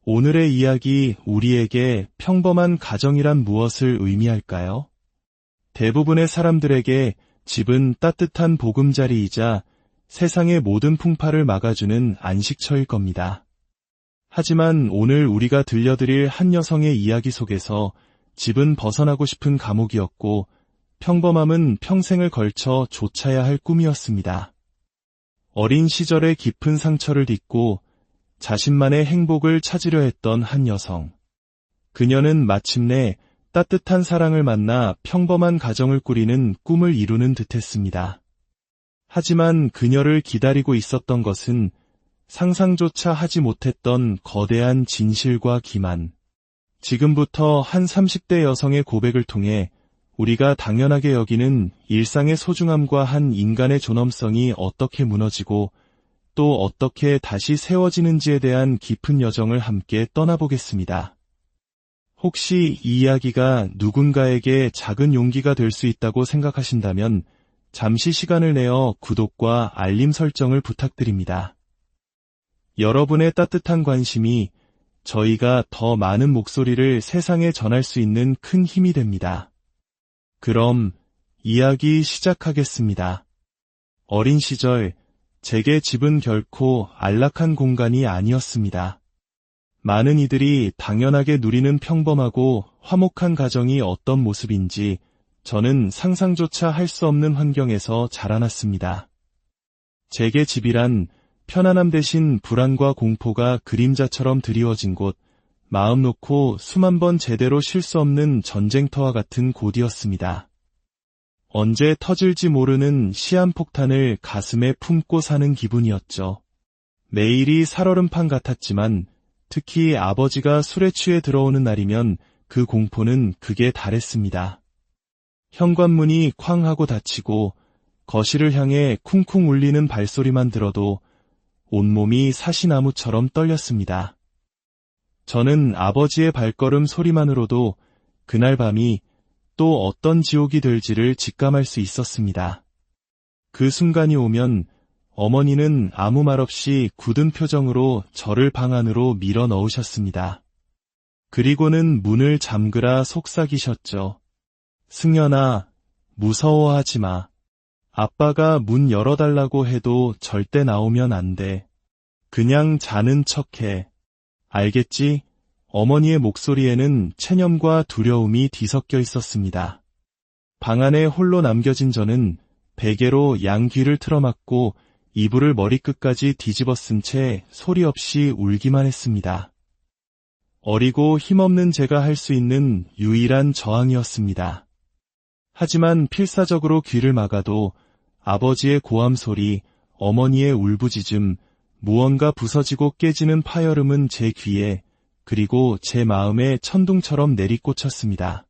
오늘의 이야기, 우리에게 평범한 가정이란 무엇을 의미할까요? 대부분의 사람들에게 집은 따뜻한 보금자리이자 세상의 모든 풍파를 막아주는 안식처일 겁니다. 하지만 오늘 우리가 들려드릴 한 여성의 이야기 속에서 집은 벗어나고 싶은 감옥이었고 평범함은 평생을 걸쳐 좇아야 할 꿈이었습니다. 어린 시절의 깊은 상처를 딛고 자신만의 행복을 찾으려 했던 한 여성. 그녀는 마침내 따뜻한 사랑을 만나 평범한 가정을 꾸리는 꿈을 이루는 듯했습니다. 하지만 그녀를 기다리고 있었던 것은 상상조차 하지 못했던 거대한 진실과 기만. 지금부터 한 30대 여성의 고백을 통해 우리가 당연하게 여기는 일상의 소중함과 한 인간의 존엄성이 어떻게 무너지고 또 어떻게 다시 세워지는지에 대한 깊은 여정을 함께 떠나보겠습니다. 혹시 이 이야기가 누군가에게 작은 용기가 될 수 있다고 생각하신다면 잠시 시간을 내어 구독과 알림 설정을 부탁드립니다. 여러분의 따뜻한 관심이 저희가 더 많은 목소리를 세상에 전할 수 있는 큰 힘이 됩니다. 그럼 이야기 시작하겠습니다. 어린 시절 제게 집은 결코 안락한 공간이 아니었습니다. 많은 이들이 당연하게 누리는 평범하고 화목한 가정이 어떤 모습인지 저는 상상조차 할 수 없는 환경에서 자라났습니다. 제게 집이란 편안함 대신 불안과 공포가 그림자처럼 드리워진 곳, 마음 놓고 수만 번 제대로 쉴 수 없는 전쟁터와 같은 곳이었습니다. 언제 터질지 모르는 시한폭탄을 가슴에 품고 사는 기분이었죠. 매일이 살얼음판 같았지만 특히 아버지가 술에 취해 들어오는 날이면 그 공포는 극에 달했습니다. 현관문이 쾅 하고 닫히고 거실을 향해 쿵쿵 울리는 발소리만 들어도 온몸이 사시나무처럼 떨렸습니다. 저는 아버지의 발걸음 소리만으로도 그날 밤이 또 어떤 지옥이 될지를 직감할 수 있었습니다. 그 순간이 오면 어머니는 아무 말 없이 굳은 표정으로 저를 방 안으로 밀어 넣으셨습니다. 그리고는 문을 잠그라 속삭이셨죠. 승연아, 무서워하지 마. 아빠가 문 열어달라고 해도 절대 나오면 안 돼. 그냥 자는 척해. 알겠지? 어머니의 목소리에는 체념과 두려움이 뒤섞여 있었습니다. 방 안에 홀로 남겨진 저는 베개로 양귀를 틀어막고 이불을 머리끝까지 뒤집어 쓴 채 소리 없이 울기만 했습니다. 어리고 힘없는 제가 할 수 있는 유일한 저항이었습니다. 하지만 필사적으로 귀를 막아도 아버지의 고함 소리, 어머니의 울부짖음, 무언가 부서지고 깨지는 파열음은 제 귀에 그리고 제 마음에 천둥처럼 내리꽂혔습니다.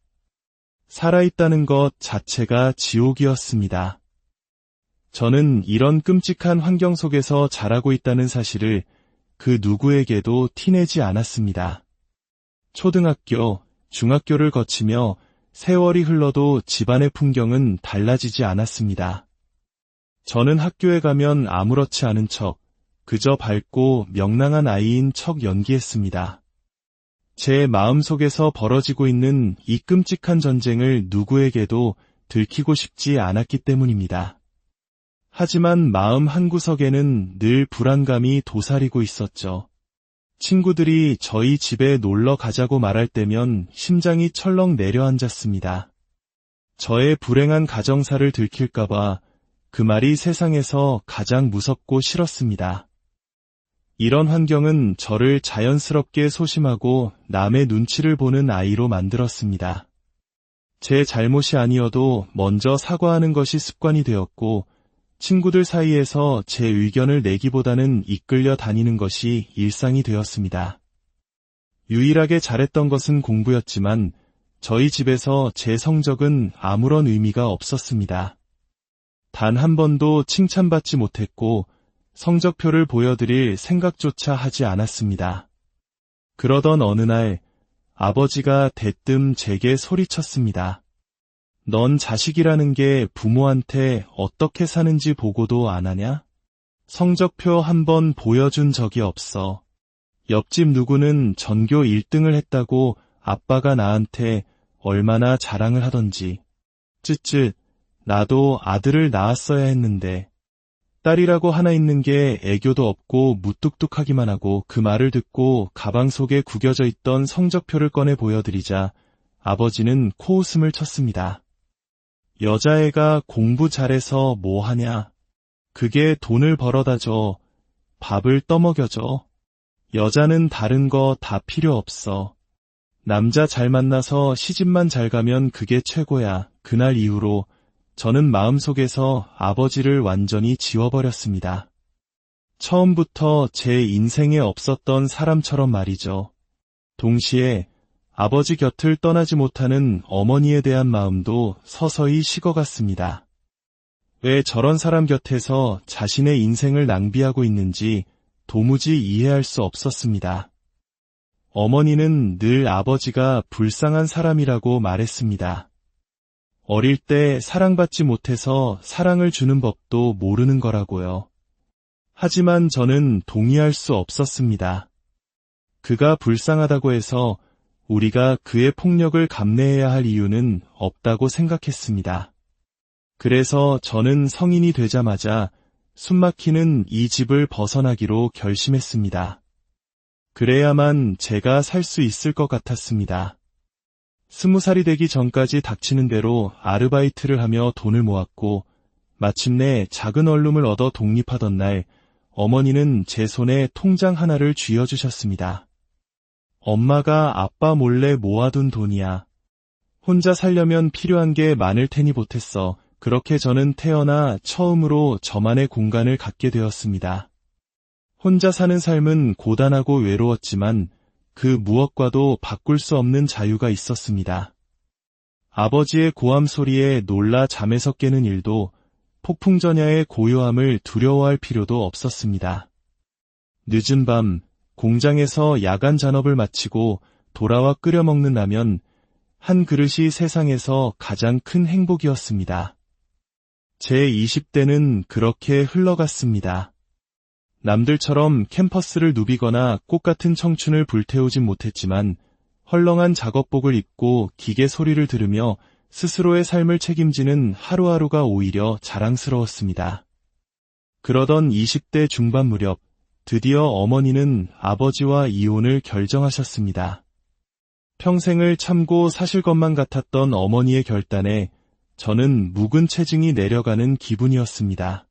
살아있다는 것 자체가 지옥이었습니다. 저는 이런 끔찍한 환경 속에서 자라고 있다는 사실을 그 누구에게도 티내지 않았습니다. 초등학교, 중학교를 거치며 세월이 흘러도 집안의 풍경은 달라지지 않았습니다. 저는 학교에 가면 아무렇지 않은 척, 그저 밝고 명랑한 아이인 척 연기했습니다. 제 마음속에서 벌어지고 있는 이 끔찍한 전쟁을 누구에게도 들키고 싶지 않았기 때문입니다. 하지만 마음 한구석에는 늘 불안감이 도사리고 있었죠. 친구들이 저희 집에 놀러 가자고 말할 때면 심장이 철렁 내려앉았습니다. 저의 불행한 가정사를 들킬까봐 그 말이 세상에서 가장 무섭고 싫었습니다. 이런 환경은 저를 자연스럽게 소심하고 남의 눈치를 보는 아이로 만들었습니다. 제 잘못이 아니어도 먼저 사과하는 것이 습관이 되었고 친구들 사이에서 제 의견을 내기보다는 이끌려 다니는 것이 일상이 되었습니다. 유일하게 잘했던 것은 공부였지만 저희 집에서 제 성적은 아무런 의미가 없었습니다. 단 한 번도 칭찬받지 못했고 성적표를 보여드릴 생각조차 하지 않았습니다. 그러던 어느 날 아버지가 대뜸 제게 소리쳤습니다. 넌 자식이라는 게 부모한테 어떻게 사는지 보고도 안 하냐? 성적표 한 번 보여준 적이 없어. 옆집 누구는 전교 1등을 했다고 아빠가 나한테 얼마나 자랑을 하던지. 쯧쯧, 나도 아들을 낳았어야 했는데. 딸이라고 하나 있는 게 애교도 없고 무뚝뚝하기만 하고 그 말을 듣고 가방 속에 구겨져 있던 성적표를 꺼내 보여드리자 아버지는 코웃음을 쳤습니다. 여자애가 공부 잘해서 뭐 하냐. 그게 돈을 벌어다 줘. 밥을 떠먹여줘. 여자는 다른 거 다 필요 없어. 남자 잘 만나서 시집만 잘 가면 그게 최고야. 그날 이후로 저는 마음속에서 아버지를 완전히 지워버렸습니다. 처음부터 제 인생에 없었던 사람처럼 말이죠. 동시에 아버지 곁을 떠나지 못하는 어머니에 대한 마음도 서서히 식어갔습니다. 왜 저런 사람 곁에서 자신의 인생을 낭비하고 있는지 도무지 이해할 수 없었습니다. 어머니는 늘 아버지가 불쌍한 사람이라고 말했습니다. 어릴 때 사랑받지 못해서 사랑을 주는 법도 모르는 거라고요. 하지만 저는 동의할 수 없었습니다. 그가 불쌍하다고 해서 우리가 그의 폭력을 감내해야 할 이유는 없다고 생각했습니다. 그래서 저는 성인이 되자마자 숨막히는 이 집을 벗어나기로 결심했습니다. 그래야만 제가 살 수 있을 것 같았습니다. 20살이 되기 전까지 닥치는 대로 아르바이트를 하며 돈을 모았고 마침내 작은 원룸을 얻어 독립하던 날 어머니는 제 손에 통장 하나를 쥐어주셨습니다. 엄마가 아빠 몰래 모아둔 돈이야. 혼자 살려면 필요한 게 많을 테니 보탰어. 그렇게 저는 태어나 처음으로 저만의 공간을 갖게 되었습니다. 혼자 사는 삶은 고단하고 외로웠지만 그 무엇과도 바꿀 수 없는 자유가 있었습니다. 아버지의 고함 소리에 놀라 잠에서 깨는 일도 폭풍전야의 고요함을 두려워할 필요도 없었습니다. 늦은 밤 공장에서 야간 잔업을 마치고 돌아와 끓여 먹는 라면 한 그릇이 세상에서 가장 큰 행복이었습니다. 제 20대는 그렇게 흘러갔습니다. 남들처럼 캠퍼스를 누비거나 꽃같은 청춘을 불태우진 못했지만 헐렁한 작업복을 입고 기계 소리를 들으며 스스로의 삶을 책임지는 하루하루가 오히려 자랑스러웠습니다. 그러던 20대 중반 무렵 드디어 어머니는 아버지와 이혼을 결정하셨습니다. 평생을 참고 사실 것만 같았던 어머니의 결단에 저는 묵은 체증이 내려가는 기분이었습니다.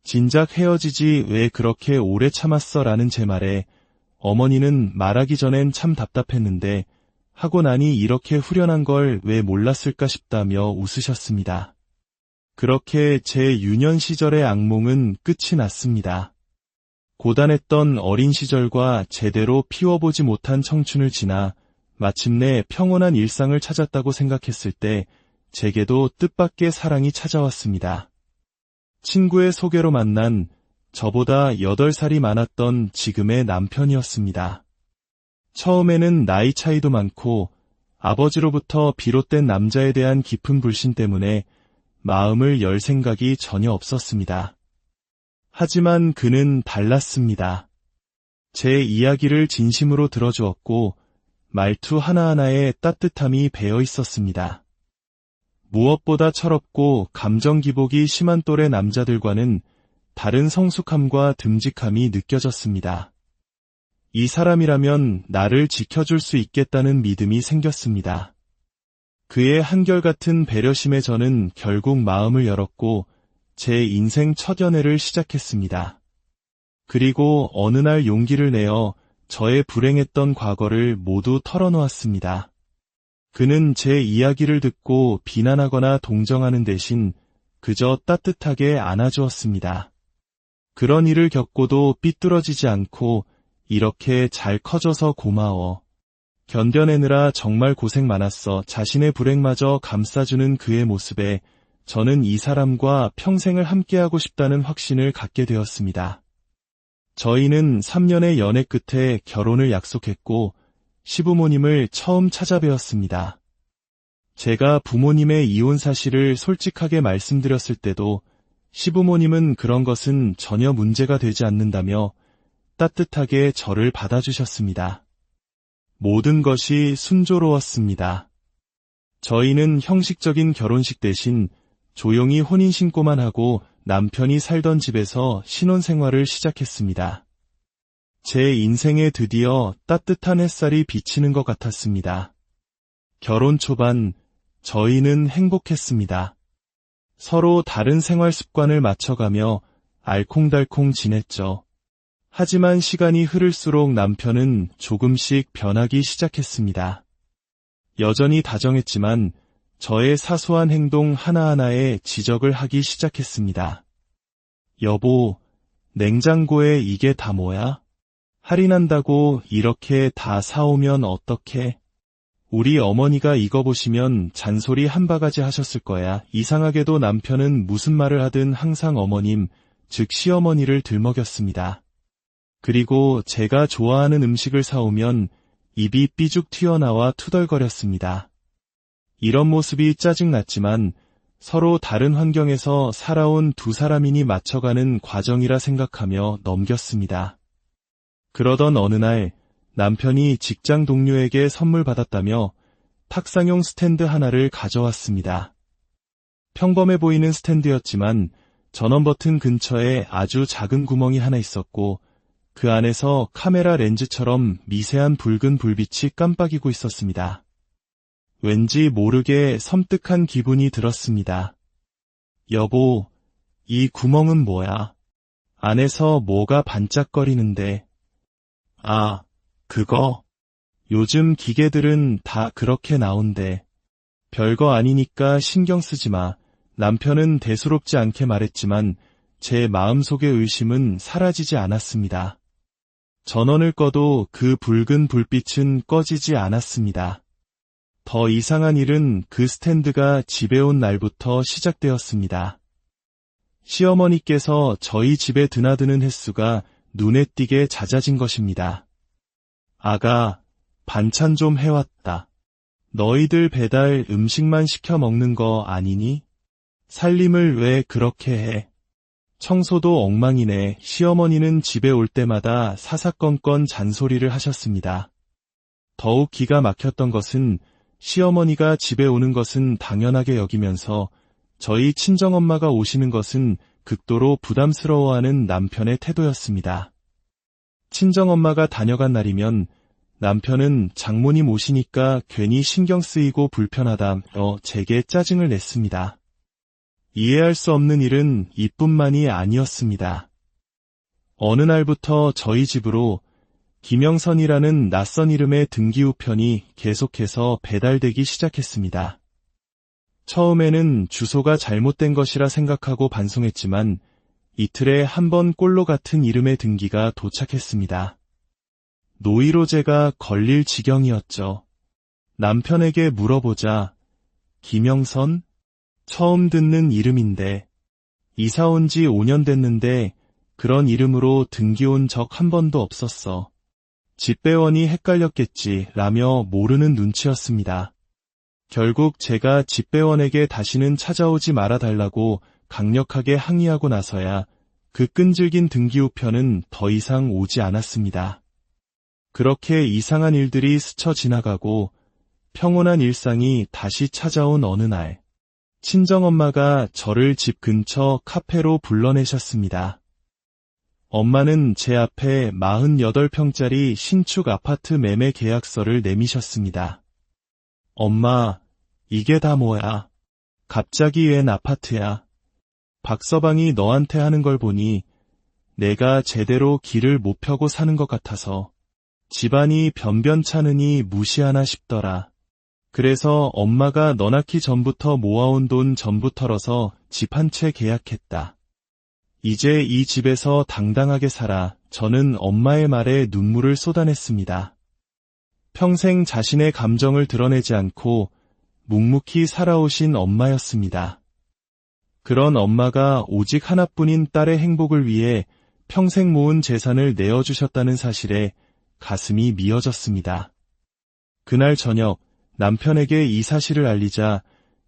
진작 헤어지지 왜 그렇게 오래 참았어 라는 제 말에 어머니는 말하기 전엔 참 답답했는데 하고 나니 이렇게 후련한 걸 왜 몰랐을까 싶다며 웃으셨습니다. 그렇게 제 유년 시절의 악몽은 끝이 났습니다. 고단했던 어린 시절과 제대로 피워보지 못한 청춘을 지나 마침내 평온한 일상을 찾았다고 생각했을 때 제게도 뜻밖의 사랑이 찾아왔습니다. 친구의 소개로 만난 저보다 8살이 많았던 지금의 남편이었습니다. 처음에는 나이 차이도 많고 아버지로부터 비롯된 남자에 대한 깊은 불신 때문에 마음을 열 생각이 전혀 없었습니다. 하지만 그는 달랐습니다. 제 이야기를 진심으로 들어주었고 말투 하나하나에 따뜻함이 배어 있었습니다. 무엇보다 철없고 감정 기복이 심한 또래 남자들과는 다른 성숙함과 듬직함이 느껴졌습니다. 이 사람이라면 나를 지켜줄 수 있겠다는 믿음이 생겼습니다. 그의 한결같은 배려심에 저는 결국 마음을 열었고 제 인생 첫 연애를 시작했습니다. 그리고 어느 날 용기를 내어 저의 불행했던 과거를 모두 털어놓았습니다. 그는 제 이야기를 듣고 비난하거나 동정하는 대신 그저 따뜻하게 안아주었습니다. 그런 일을 겪고도 삐뚤어지지 않고 이렇게 잘 커져서 고마워. 견뎌내느라 정말 고생 많았어. 자신의 불행마저 감싸주는 그의 모습에 저는 이 사람과 평생을 함께하고 싶다는 확신을 갖게 되었습니다. 저희는 3년의 연애 끝에 결혼을 약속했고 시부모님을 처음 찾아뵈었습니다. 제가 부모님의 이혼 사실을 솔직하게 말씀드렸을 때도 시부모님은 그런 것은 전혀 문제가 되지 않는다며 따뜻하게 저를 받아주셨습니다. 모든 것이 순조로웠습니다. 저희는 형식적인 결혼식 대신 조용히 혼인신고만 하고 남편이 살던 집에서 신혼생활을 시작했습니다. 제 인생에 드디어 따뜻한 햇살이 비치는 것 같았습니다. 결혼 초반, 저희는 행복했습니다. 서로 다른 생활 습관을 맞춰가며 알콩달콩 지냈죠. 하지만 시간이 흐를수록 남편은 조금씩 변하기 시작했습니다. 여전히 다정했지만 저의 사소한 행동 하나하나에 지적을 하기 시작했습니다. 여보, 냉장고에 이게 다 뭐야? 할인한다고 이렇게 다 사오면 어떡해? 우리 어머니가 이거 보시면 잔소리 한 바가지 하셨을 거야. 이상하게도 남편은 무슨 말을 하든 항상 어머님, 즉 시어머니를 들먹였습니다. 그리고 제가 좋아하는 음식을 사오면 입이 삐죽 튀어나와 투덜거렸습니다. 이런 모습이 짜증났지만 서로 다른 환경에서 살아온 두 사람이니 맞춰가는 과정이라 생각하며 넘겼습니다. 그러던 어느 날 남편이 직장 동료에게 선물 받았다며 탁상용 스탠드 하나를 가져왔습니다. 평범해 보이는 스탠드였지만 전원 버튼 근처에 아주 작은 구멍이 하나 있었고 그 안에서 카메라 렌즈처럼 미세한 붉은 불빛이 깜빡이고 있었습니다. 왠지 모르게 섬뜩한 기분이 들었습니다. 여보, 이 구멍은 뭐야? 안에서 뭐가 반짝거리는데. 아, 그거. 요즘 기계들은 다 그렇게 나온대. 별거 아니니까 신경 쓰지 마. 남편은 대수롭지 않게 말했지만 제 마음속의 의심은 사라지지 않았습니다. 전원을 꺼도 그 붉은 불빛은 꺼지지 않았습니다. 더 이상한 일은 그 스탠드가 집에 온 날부터 시작되었습니다. 시어머니께서 저희 집에 드나드는 횟수가 눈에 띄게 잦아진 것입니다. 아가, 반찬 좀 해왔다. 너희들 배달 음식만 시켜 먹는 거 아니니? 살림을 왜 그렇게 해? 청소도 엉망이네. 시어머니는 집에 올 때마다 사사건건 잔소리를 하셨습니다. 더욱 기가 막혔던 것은 시어머니가 집에 오는 것은 당연하게 여기면서 저희 친정엄마가 오시는 것은 극도로 부담스러워하는 남편의 태도였습니다. 친정엄마가 다녀간 날이면 남편은 장모님 오시니까 괜히 신경 쓰이고 불편하다며 제게 짜증을 냈습니다. 이해할 수 없는 일은 이뿐만이 아니었습니다. 어느 날부터 저희 집으로 김영선이라는 낯선 이름의 등기우편이 계속해서 배달되기 시작했습니다. 처음에는 주소가 잘못된 것이라 생각하고 반송했지만 이틀에 한 번 꼴로 같은 이름의 등기가 도착했습니다. 노이로제가 걸릴 지경이었죠. 남편에게 물어보자 김영선? 처음 듣는 이름인데 이사 온 지 5년 됐는데 그런 이름으로 등기 온 적 한 번도 없었어. 집배원이 헷갈렸겠지 라며 모르는 눈치였습니다. 결국 제가 집배원에게 다시는 찾아오지 말아달라고 강력하게 항의하고 나서야 그 끈질긴 등기우편은 더 이상 오지 않았습니다. 그렇게 이상한 일들이 스쳐 지나가고 평온한 일상이 다시 찾아온 어느 날, 친정엄마가 저를 집 근처 카페로 불러내셨습니다. 엄마는 제 앞에 48평짜리 신축 아파트 매매 계약서를 내미셨습니다. 엄마, 이게 다 뭐야? 갑자기 웬 아파트야? 박서방이 너한테 하는 걸 보니 내가 제대로 길을 못 펴고 사는 것 같아서 집안이 변변찮으니 무시하나 싶더라. 그래서 엄마가 너 낳기 전부터 모아온 돈 전부 털어서 집 한 채 계약했다. 이제 이 집에서 당당하게 살아. 저는 엄마의 말에 눈물을 쏟아냈습니다. 평생 자신의 감정을 드러내지 않고 묵묵히 살아오신 엄마였습니다. 그런 엄마가 오직 하나뿐인 딸의 행복을 위해 평생 모은 재산을 내어주셨다는 사실에 가슴이 미어졌습니다. 그날 저녁 남편에게 이 사실을 알리자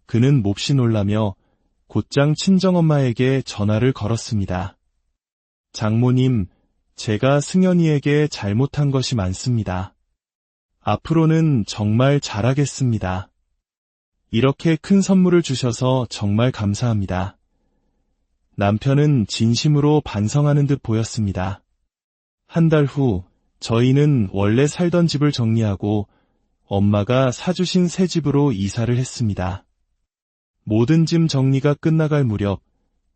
그는 몹시 놀라며 곧장 친정엄마에게 전화를 걸었습니다. 장모님, 제가 승현이에게 잘못한 것이 많습니다. 앞으로는 정말 잘하겠습니다. 이렇게 큰 선물을 주셔서 정말 감사합니다. 남편은 진심으로 반성하는 듯 보였습니다. 한 달 후, 저희는 원래 살던 집을 정리하고 엄마가 사주신 새 집으로 이사를 했습니다. 모든 짐 정리가 끝나갈 무렵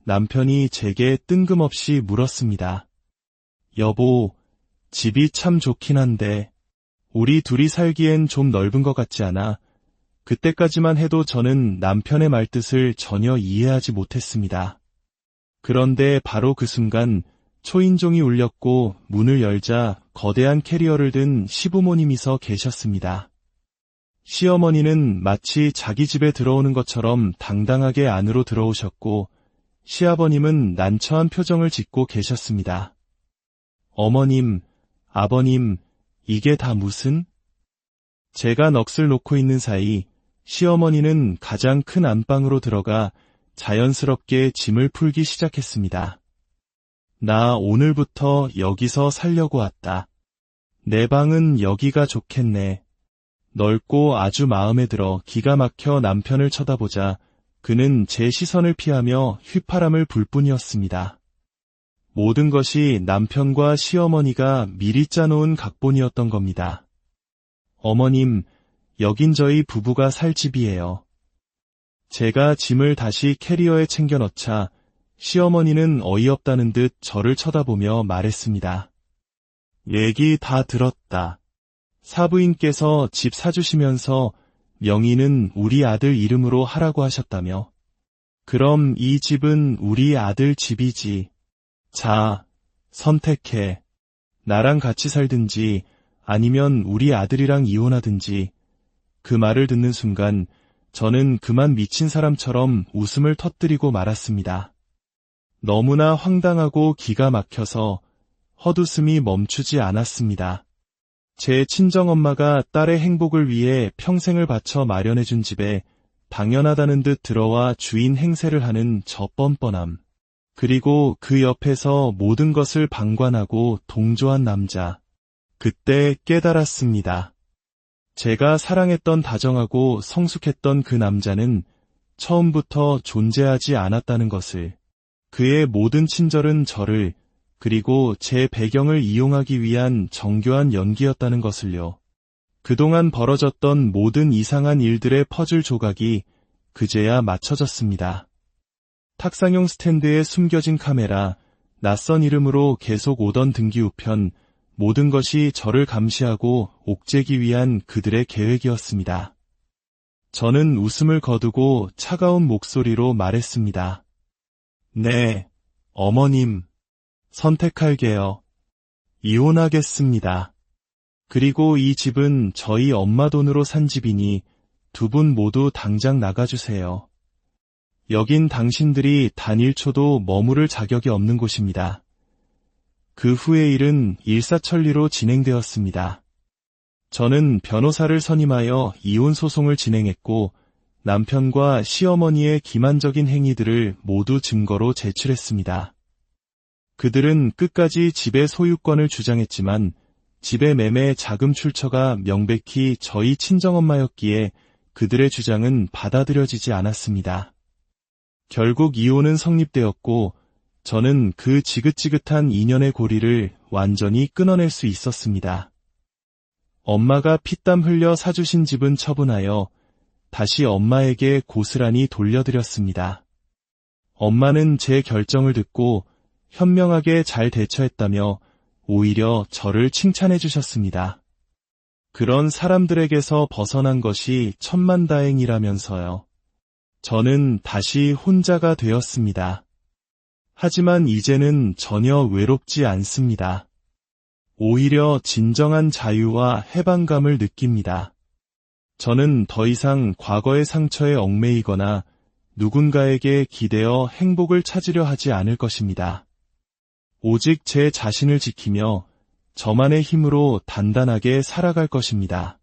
남편이 제게 뜬금없이 물었습니다. 여보, 집이 참 좋긴 한데 우리 둘이 살기엔 좀 넓은 것 같지 않아? 그때까지만 해도 저는 남편의 말뜻을 전혀 이해하지 못했습니다. 그런데 바로 그 순간 초인종이 울렸고 문을 열자 거대한 캐리어를 든 시부모님이 서 계셨습니다. 시어머니는 마치 자기 집에 들어오는 것처럼 당당하게 안으로 들어오셨고 시아버님은 난처한 표정을 짓고 계셨습니다. 어머님, 아버님, 이게 다 무슨? 제가 넋을 놓고 있는 사이 시어머니는 가장 큰 안방으로 들어가 자연스럽게 짐을 풀기 시작했습니다. 나 오늘부터 여기서 살려고 왔다. 내 방은 여기가 좋겠네. 넓고 아주 마음에 들어 기가 막혀 남편을 쳐다보자 그는 제 시선을 피하며 휘파람을 불 뿐이었습니다. 모든 것이 남편과 시어머니가 미리 짜놓은 각본이었던 겁니다. 어머님, 여긴 저희 부부가 살 집이에요. 제가 짐을 다시 캐리어에 챙겨 넣자 시어머니는 어이없다는 듯 저를 쳐다보며 말했습니다. 얘기 다 들었다. 사부인께서 집 사주시면서 명의는 우리 아들 이름으로 하라고 하셨다며. 그럼 이 집은 우리 아들 집이지. 자, 선택해. 나랑 같이 살든지 아니면 우리 아들이랑 이혼하든지. 그 말을 듣는 순간 저는 그만 미친 사람처럼 웃음을 터뜨리고 말았습니다. 너무나 황당하고 기가 막혀서 헛웃음이 멈추지 않았습니다. 제 친정엄마가 딸의 행복을 위해 평생을 바쳐 마련해준 집에 당연하다는 듯 들어와 주인 행세를 하는 저 뻔뻔함. 그리고 그 옆에서 모든 것을 방관하고 동조한 남자. 그때 깨달았습니다. 제가 사랑했던 다정하고 성숙했던 그 남자는 처음부터 존재하지 않았다는 것을. 그의 모든 친절은 저를 그리고 제 배경을 이용하기 위한 정교한 연기였다는 것을요. 그동안 벌어졌던 모든 이상한 일들의 퍼즐 조각이 그제야 맞춰졌습니다. 탁상용 스탠드에 숨겨진 카메라, 낯선 이름으로 계속 오던 등기 우편, 모든 것이 저를 감시하고 옥죄기 위한 그들의 계획이었습니다. 저는 웃음을 거두고 차가운 목소리로 말했습니다. 네, 어머님. 선택할게요. 이혼하겠습니다. 그리고 이 집은 저희 엄마 돈으로 산 집이니 두 분 모두 당장 나가주세요. 여긴 당신들이 단 1초도 머무를 자격이 없는 곳입니다. 그 후의 일은 일사천리로 진행되었습니다. 저는 변호사를 선임하여 이혼 소송을 진행했고 남편과 시어머니의 기만적인 행위들을 모두 증거로 제출했습니다. 그들은 끝까지 집의 소유권을 주장했지만 집의 매매 자금 출처가 명백히 저희 친정엄마였기에 그들의 주장은 받아들여지지 않았습니다. 결국 이혼은 성립되었고 저는 그 지긋지긋한 인연의 고리를 완전히 끊어낼 수 있었습니다. 엄마가 피땀 흘려 사주신 집은 처분하여 다시 엄마에게 고스란히 돌려드렸습니다. 엄마는 제 결정을 듣고 현명하게 잘 대처했다며 오히려 저를 칭찬해 주셨습니다. 그런 사람들에게서 벗어난 것이 천만다행이라면서요. 저는 다시 혼자가 되었습니다. 하지만 이제는 전혀 외롭지 않습니다. 오히려 진정한 자유와 해방감을 느낍니다. 저는 더 이상 과거의 상처에 얽매이거나 누군가에게 기대어 행복을 찾으려 하지 않을 것입니다. 오직 제 자신을 지키며 저만의 힘으로 단단하게 살아갈 것입니다.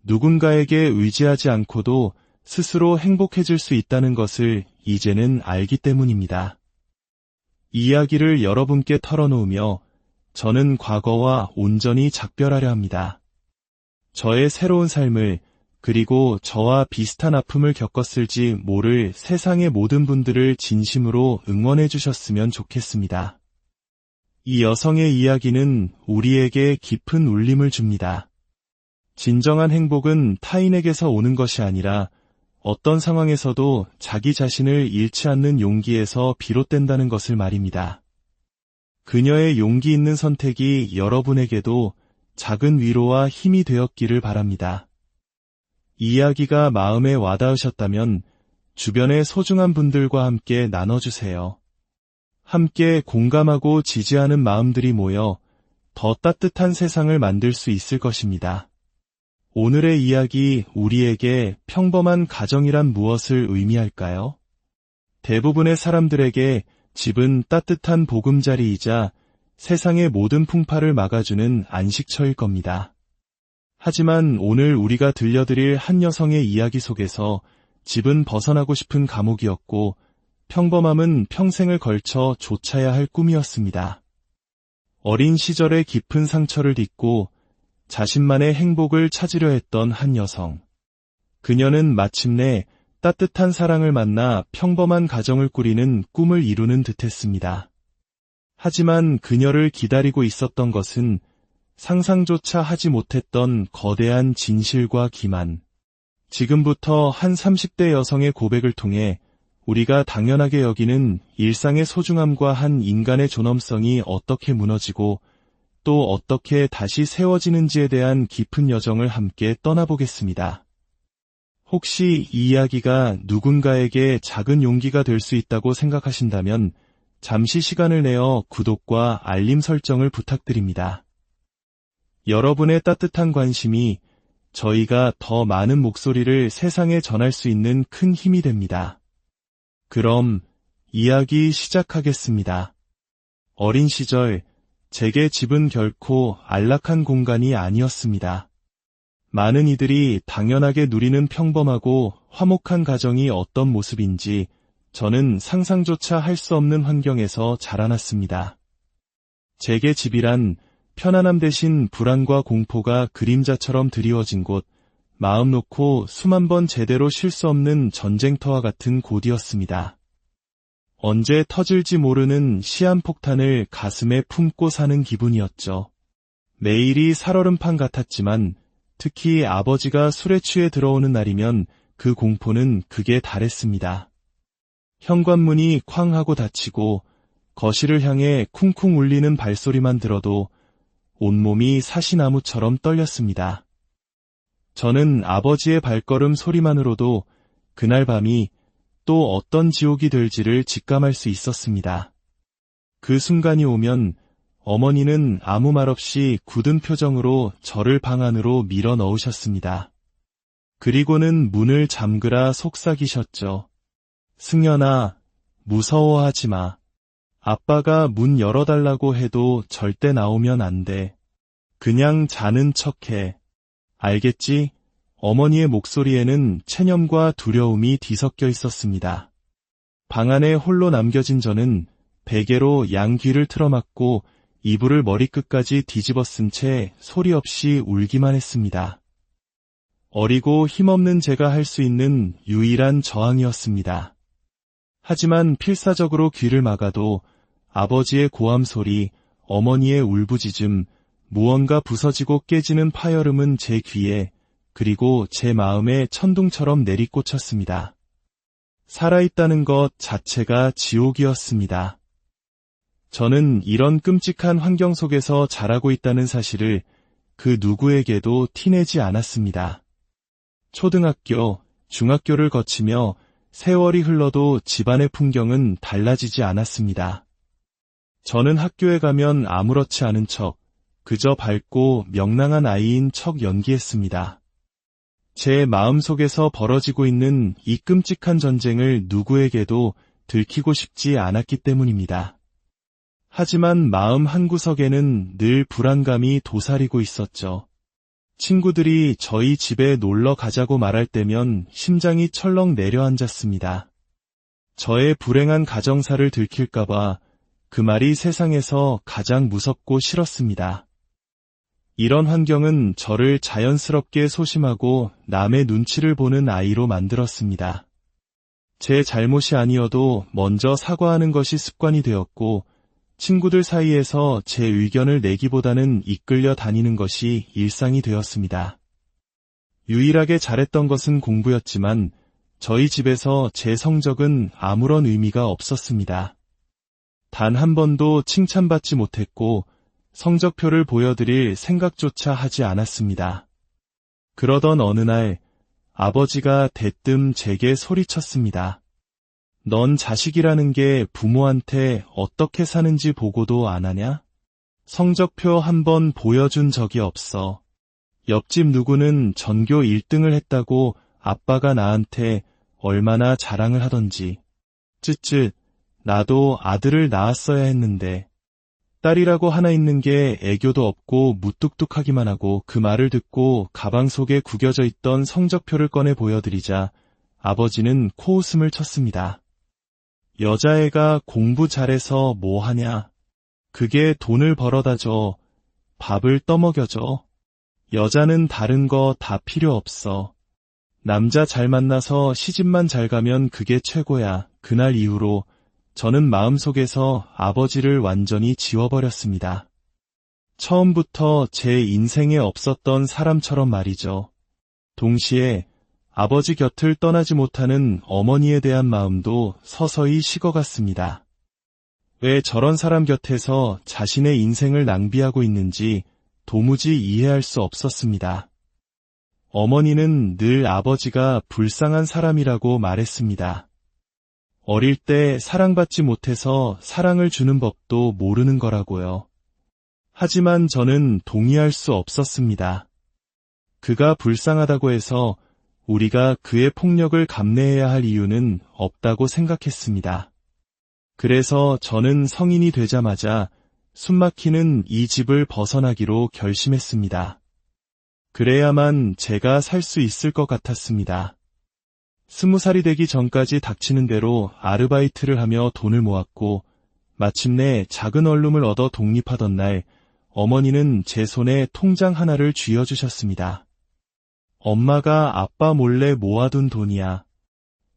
누군가에게 의지하지 않고도 스스로 행복해질 수 있다는 것을 이제는 알기 때문입니다. 이야기를 여러분께 털어놓으며 저는 과거와 온전히 작별하려 합니다. 저의 새로운 삶을, 그리고 저와 비슷한 아픔을 겪었을지 모를 세상의 모든 분들을 진심으로 응원해 주셨으면 좋겠습니다. 이 여성의 이야기는 우리에게 깊은 울림을 줍니다. 진정한 행복은 타인에게서 오는 것이 아니라 어떤 상황에서도 자기 자신을 잃지 않는 용기에서 비롯된다는 것을 말입니다. 그녀의 용기 있는 선택이 여러분에게도 작은 위로와 힘이 되었기를 바랍니다. 이야기가 마음에 와닿으셨다면 주변의 소중한 분들과 함께 나눠주세요. 함께 공감하고 지지하는 마음들이 모여 더 따뜻한 세상을 만들 수 있을 것입니다. 오늘의 이야기, 우리에게 평범한 가정이란 무엇을 의미할까요? 대부분의 사람들에게 집은 따뜻한 보금자리이자 세상의 모든 풍파를 막아주는 안식처일 겁니다. 하지만 오늘 우리가 들려드릴 한 여성의 이야기 속에서 집은 벗어나고 싶은 감옥이었고 평범함은 평생을 걸쳐 좇아야 할 꿈이었습니다. 어린 시절의 깊은 상처를 딛고 자신만의 행복을 찾으려 했던 한 여성. 그녀는 마침내 따뜻한 사랑을 만나 평범한 가정을 꾸리는 꿈을 이루는 듯했습니다. 하지만 그녀를 기다리고 있었던 것은 상상조차 하지 못했던 거대한 진실과 기만. 지금부터 한 30대 여성의 고백을 통해 우리가 당연하게 여기는 일상의 소중함과 한 인간의 존엄성이 어떻게 무너지고 또 어떻게 다시 세워지는지에 대한 깊은 여정을 함께 떠나보겠습니다. 혹시 이 이야기가 누군가에게 작은 용기가 될 수 있다고 생각하신다면 잠시 시간을 내어 구독과 알림 설정을 부탁드립니다. 여러분의 따뜻한 관심이 저희가 더 많은 목소리를 세상에 전할 수 있는 큰 힘이 됩니다. 그럼 이야기 시작하겠습니다. 어린 시절 제게 집은 결코 안락한 공간이 아니었습니다. 많은 이들이 당연하게 누리는 평범하고 화목한 가정이 어떤 모습인지 저는 상상조차 할 수 없는 환경에서 자라났습니다. 제게 집이란 편안함 대신 불안과 공포가 그림자처럼 드리워진 곳, 마음 놓고 수만 번 제대로 쉴 수 없는 전쟁터와 같은 곳이었습니다. 언제 터질지 모르는 시한폭탄을 가슴에 품고 사는 기분이었죠. 매일이 살얼음판 같았지만 특히 아버지가 술에 취해 들어오는 날이면 그 공포는 극에 달했습니다. 현관문이 쾅 하고 닫히고 거실을 향해 쿵쿵 울리는 발소리만 들어도 온몸이 사시나무처럼 떨렸습니다. 저는 아버지의 발걸음 소리만으로도 그날 밤이 또 어떤 지옥이 될지를 직감할 수 있었습니다. 그 순간이 오면 어머니는 아무 말 없이 굳은 표정으로 저를 방 안으로 밀어 넣으셨습니다. 그리고는 문을 잠그라 속삭이셨죠. 승연아, 무서워하지 마. 아빠가 문 열어달라고 해도 절대 나오면 안 돼. 그냥 자는 척해. 알겠지? 어머니의 목소리에는 체념과 두려움이 뒤섞여 있었습니다. 방 안에 홀로 남겨진 저는 베개로 양 귀를 틀어막고 이불을 머리끝까지 뒤집어 쓴 채 소리 없이 울기만 했습니다. 어리고 힘없는 제가 할 수 있는 유일한 저항이었습니다. 하지만 필사적으로 귀를 막아도 아버지의 고함 소리, 어머니의 울부짖음, 무언가 부서지고 깨지는 파열음은 제 귀에 그리고 제 마음에 천둥처럼 내리꽂혔습니다. 살아있다는 것 자체가 지옥이었습니다. 저는 이런 끔찍한 환경 속에서 자라고 있다는 사실을 그 누구에게도 티내지 않았습니다. 초등학교, 중학교를 거치며 세월이 흘러도 집안의 풍경은 달라지지 않았습니다. 저는 학교에 가면 아무렇지 않은 척, 그저 밝고 명랑한 아이인 척 연기했습니다. 제 마음속에서 벌어지고 있는 이 끔찍한 전쟁을 누구에게도 들키고 싶지 않았기 때문입니다. 하지만 마음 한구석에는 늘 불안감이 도사리고 있었죠. 친구들이 저희 집에 놀러 가자고 말할 때면 심장이 철렁 내려앉았습니다. 저의 불행한 가정사를 들킬까봐 그 말이 세상에서 가장 무섭고 싫었습니다. 이런 환경은 저를 자연스럽게 소심하고 남의 눈치를 보는 아이로 만들었습니다. 제 잘못이 아니어도 먼저 사과하는 것이 습관이 되었고, 친구들 사이에서 제 의견을 내기보다는 이끌려 다니는 것이 일상이 되었습니다. 유일하게 잘했던 것은 공부였지만 저희 집에서 제 성적은 아무런 의미가 없었습니다. 단 한 번도 칭찬받지 못했고 성적표를 보여드릴 생각조차 하지 않았습니다. 그러던 어느 날 아버지가 대뜸 제게 소리쳤습니다. 넌 자식이라는 게 부모한테 어떻게 사는지 보고도 안 하냐? 성적표 한 번 보여준 적이 없어. 옆집 누구는 전교 1등을 했다고 아빠가 나한테 얼마나 자랑을 하던지. 쯧쯧, 나도 아들을 낳았어야 했는데. 딸이라고 하나 있는 게 애교도 없고 무뚝뚝하기만 하고. 그 말을 듣고 가방 속에 구겨져 있던 성적표를 꺼내 보여드리자 아버지는 코웃음을 쳤습니다. 여자애가 공부 잘해서 뭐 하냐? 그게 돈을 벌어다 줘. 밥을 떠먹여줘. 여자는 다른 거 다 필요 없어. 남자 잘 만나서 시집만 잘 가면 그게 최고야. 그날 이후로 저는 마음속에서 아버지를 완전히 지워버렸습니다. 처음부터 제 인생에 없었던 사람처럼 말이죠. 동시에 아버지 곁을 떠나지 못하는 어머니에 대한 마음도 서서히 식어갔습니다. 왜 저런 사람 곁에서 자신의 인생을 낭비하고 있는지 도무지 이해할 수 없었습니다. 어머니는 늘 아버지가 불쌍한 사람이라고 말했습니다. 어릴 때 사랑받지 못해서 사랑을 주는 법도 모르는 거라고요. 하지만 저는 동의할 수 없었습니다. 그가 불쌍하다고 해서 우리가 그의 폭력을 감내해야 할 이유는 없다고 생각했습니다. 그래서 저는 성인이 되자마자 숨막히는 이 집을 벗어나기로 결심했습니다. 그래야만 제가 살 수 있을 것 같았습니다. 20살이 되기 전까지 닥치는 대로 아르바이트를 하며 돈을 모았고 마침내 작은 원룸을 얻어 독립하던 날 어머니는 제 손에 통장 하나를 쥐어주셨습니다. 엄마가 아빠 몰래 모아둔 돈이야.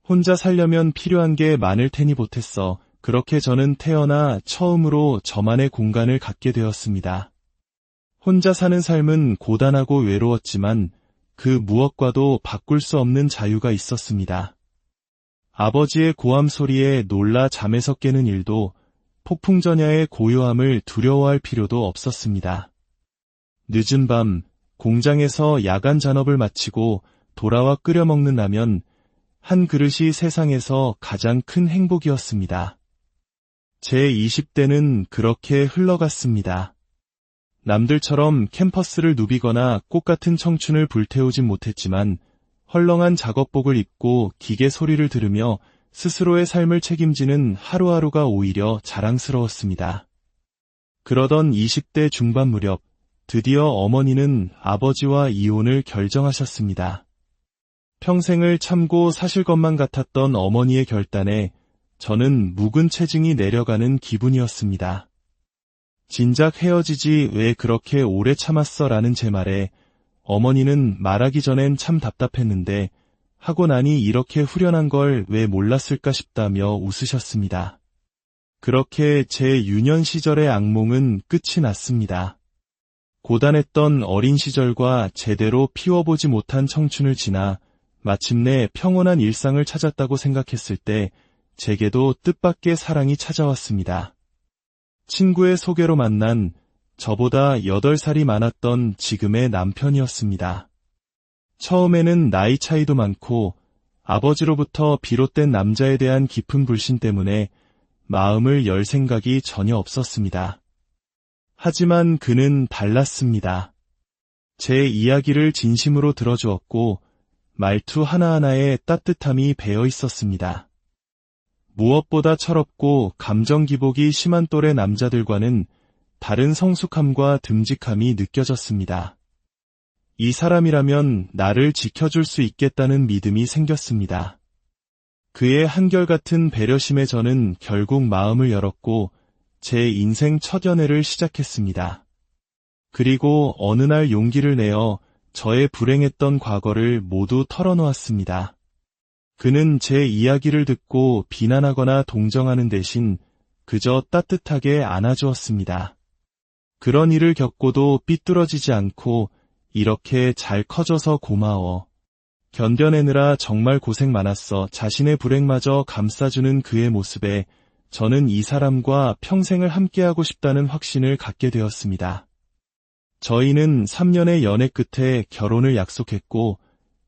혼자 살려면 필요한 게 많을 테니 보탰어. 그렇게 저는 태어나 처음으로 저만의 공간을 갖게 되었습니다. 혼자 사는 삶은 고단하고 외로웠지만 그 무엇과도 바꿀 수 없는 자유가 있었습니다. 아버지의 고함 소리에 놀라 잠에서 깨는 일도 폭풍전야의 고요함을 두려워할 필요도 없었습니다. 늦은 밤 공장에서 야간 잔업을 마치고 돌아와 끓여 먹는 라면 한 그릇이 세상에서 가장 큰 행복이었습니다. 제 20대는 그렇게 흘러갔습니다. 남들처럼 캠퍼스를 누비거나 꽃같은 청춘을 불태우진 못했지만 헐렁한 작업복을 입고 기계 소리를 들으며 스스로의 삶을 책임지는 하루하루가 오히려 자랑스러웠습니다. 그러던 20대 중반 무렵 드디어 어머니는 아버지와 이혼을 결정하셨습니다. 평생을 참고 사실 것만 같았던 어머니의 결단에 저는 묵은 체증이 내려가는 기분이었습니다. 진작 헤어지지 왜 그렇게 오래 참았어 라는 제 말에 어머니는 말하기 전엔 참 답답했는데 하고 나니 이렇게 후련한 걸 왜 몰랐을까 싶다며 웃으셨습니다. 그렇게 제 유년 시절의 악몽은 끝이 났습니다. 고단했던 어린 시절과 제대로 피워보지 못한 청춘을 지나 마침내 평온한 일상을 찾았다고 생각했을 때 제게도 뜻밖의 사랑이 찾아왔습니다. 친구의 소개로 만난 저보다 8살이 많았던 지금의 남편이었습니다. 처음에는 나이 차이도 많고 아버지로부터 비롯된 남자에 대한 깊은 불신 때문에 마음을 열 생각이 전혀 없었습니다. 하지만 그는 달랐습니다. 제 이야기를 진심으로 들어주었고 말투 하나하나에 따뜻함이 배어 있었습니다. 무엇보다 철없고 감정 기복이 심한 또래 남자들과는 다른 성숙함과 듬직함이 느껴졌습니다. 이 사람이라면 나를 지켜줄 수 있겠다는 믿음이 생겼습니다. 그의 한결같은 배려심에 저는 결국 마음을 열었고 제 인생 첫 연애를 시작했습니다. 그리고 어느 날 용기를 내어 저의 불행했던 과거를 모두 털어놓았습니다. 그는 제 이야기를 듣고 비난하거나 동정하는 대신 그저 따뜻하게 안아주었습니다. 그런 일을 겪고도 삐뚤어지지 않고 이렇게 잘 커져서 고마워. 견뎌내느라 정말 고생 많았어. 자신의 불행마저 감싸주는 그의 모습에 저는 이 사람과 평생을 함께하고 싶다는 확신을 갖게 되었습니다. 저희는 3년의 연애 끝에 결혼을 약속했고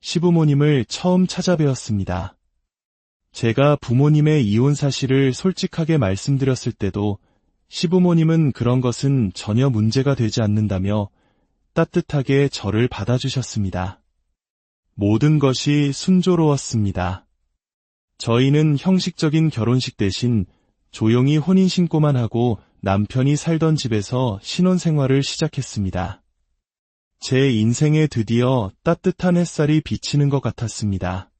시부모님을 처음 찾아뵈었습니다. 제가 부모님의 이혼 사실을 솔직하게 말씀드렸을 때도 시부모님은 그런 것은 전혀 문제가 되지 않는다며 따뜻하게 저를 받아주셨습니다. 모든 것이 순조로웠습니다. 저희는 형식적인 결혼식 대신 조용히 혼인신고만 하고 남편이 살던 집에서 신혼생활을 시작했습니다. 제 인생에 드디어 따뜻한 햇살이 비치는 것 같았습니다.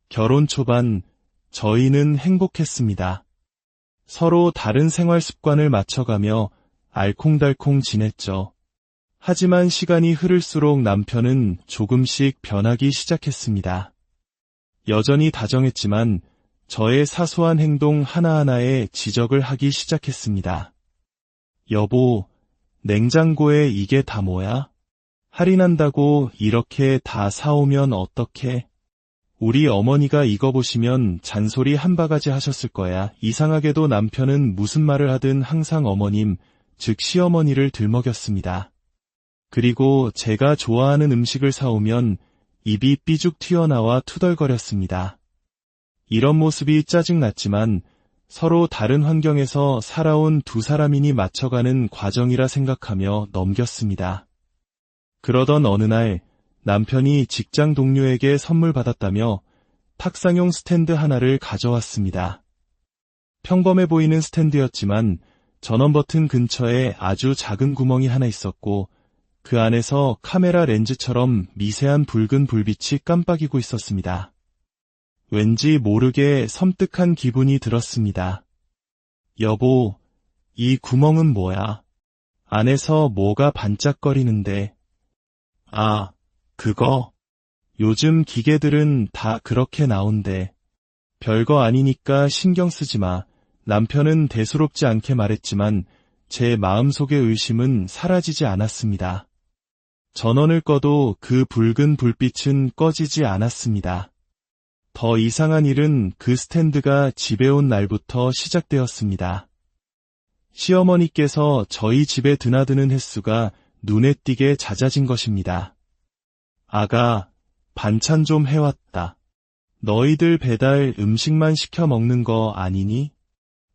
결혼 초반 저희는 행복했습니다. 서로 다른 생활 습관을 맞춰가며 알콩달콩 지냈죠. 하지만 시간이 흐를수록 남편은 조금씩 변하기 시작했습니다. 여전히 다정했지만 저의 사소한 행동 하나하나에 지적을 하기 시작했습니다. 여보, 냉장고에 이게 다 뭐야? 할인한다고 이렇게 다 사오면 어떡해? 우리 어머니가 이거 보시면 잔소리 한 바가지 하셨을 거야. 이상하게도 남편은 무슨 말을 하든 항상 어머님, 즉 시어머니를 들먹였습니다. 그리고 제가 좋아하는 음식을 사오면 입이 삐죽 튀어나와 투덜거렸습니다. 이런 모습이 짜증났지만 서로 다른 환경에서 살아온 두 사람이니 맞춰가는 과정이라 생각하며 넘겼습니다. 그러던 어느 날 남편이 직장 동료에게 선물 받았다며 탁상용 스탠드 하나를 가져왔습니다. 평범해 보이는 스탠드였지만 전원 버튼 근처에 아주 작은 구멍이 하나 있었고 그 안에서 카메라 렌즈처럼 미세한 붉은 불빛이 깜빡이고 있었습니다. 왠지 모르게 섬뜩한 기분이 들었습니다. 여보, 이 구멍은 뭐야? 안에서 뭐가 반짝거리는데. 아, 그거. 요즘 기계들은 다 그렇게 나온대. 별거 아니니까 신경 쓰지 마. 남편은 대수롭지 않게 말했지만 제 마음속의 의심은 사라지지 않았습니다. 전원을 꺼도 그 붉은 불빛은 꺼지지 않았습니다. 더 이상한 일은 그 스탠드가 집에 온 날부터 시작되었습니다. 시어머니께서 저희 집에 드나드는 횟수가 눈에 띄게 잦아진 것입니다. 아가, 반찬 좀 해왔다. 너희들 배달 음식만 시켜 먹는 거 아니니?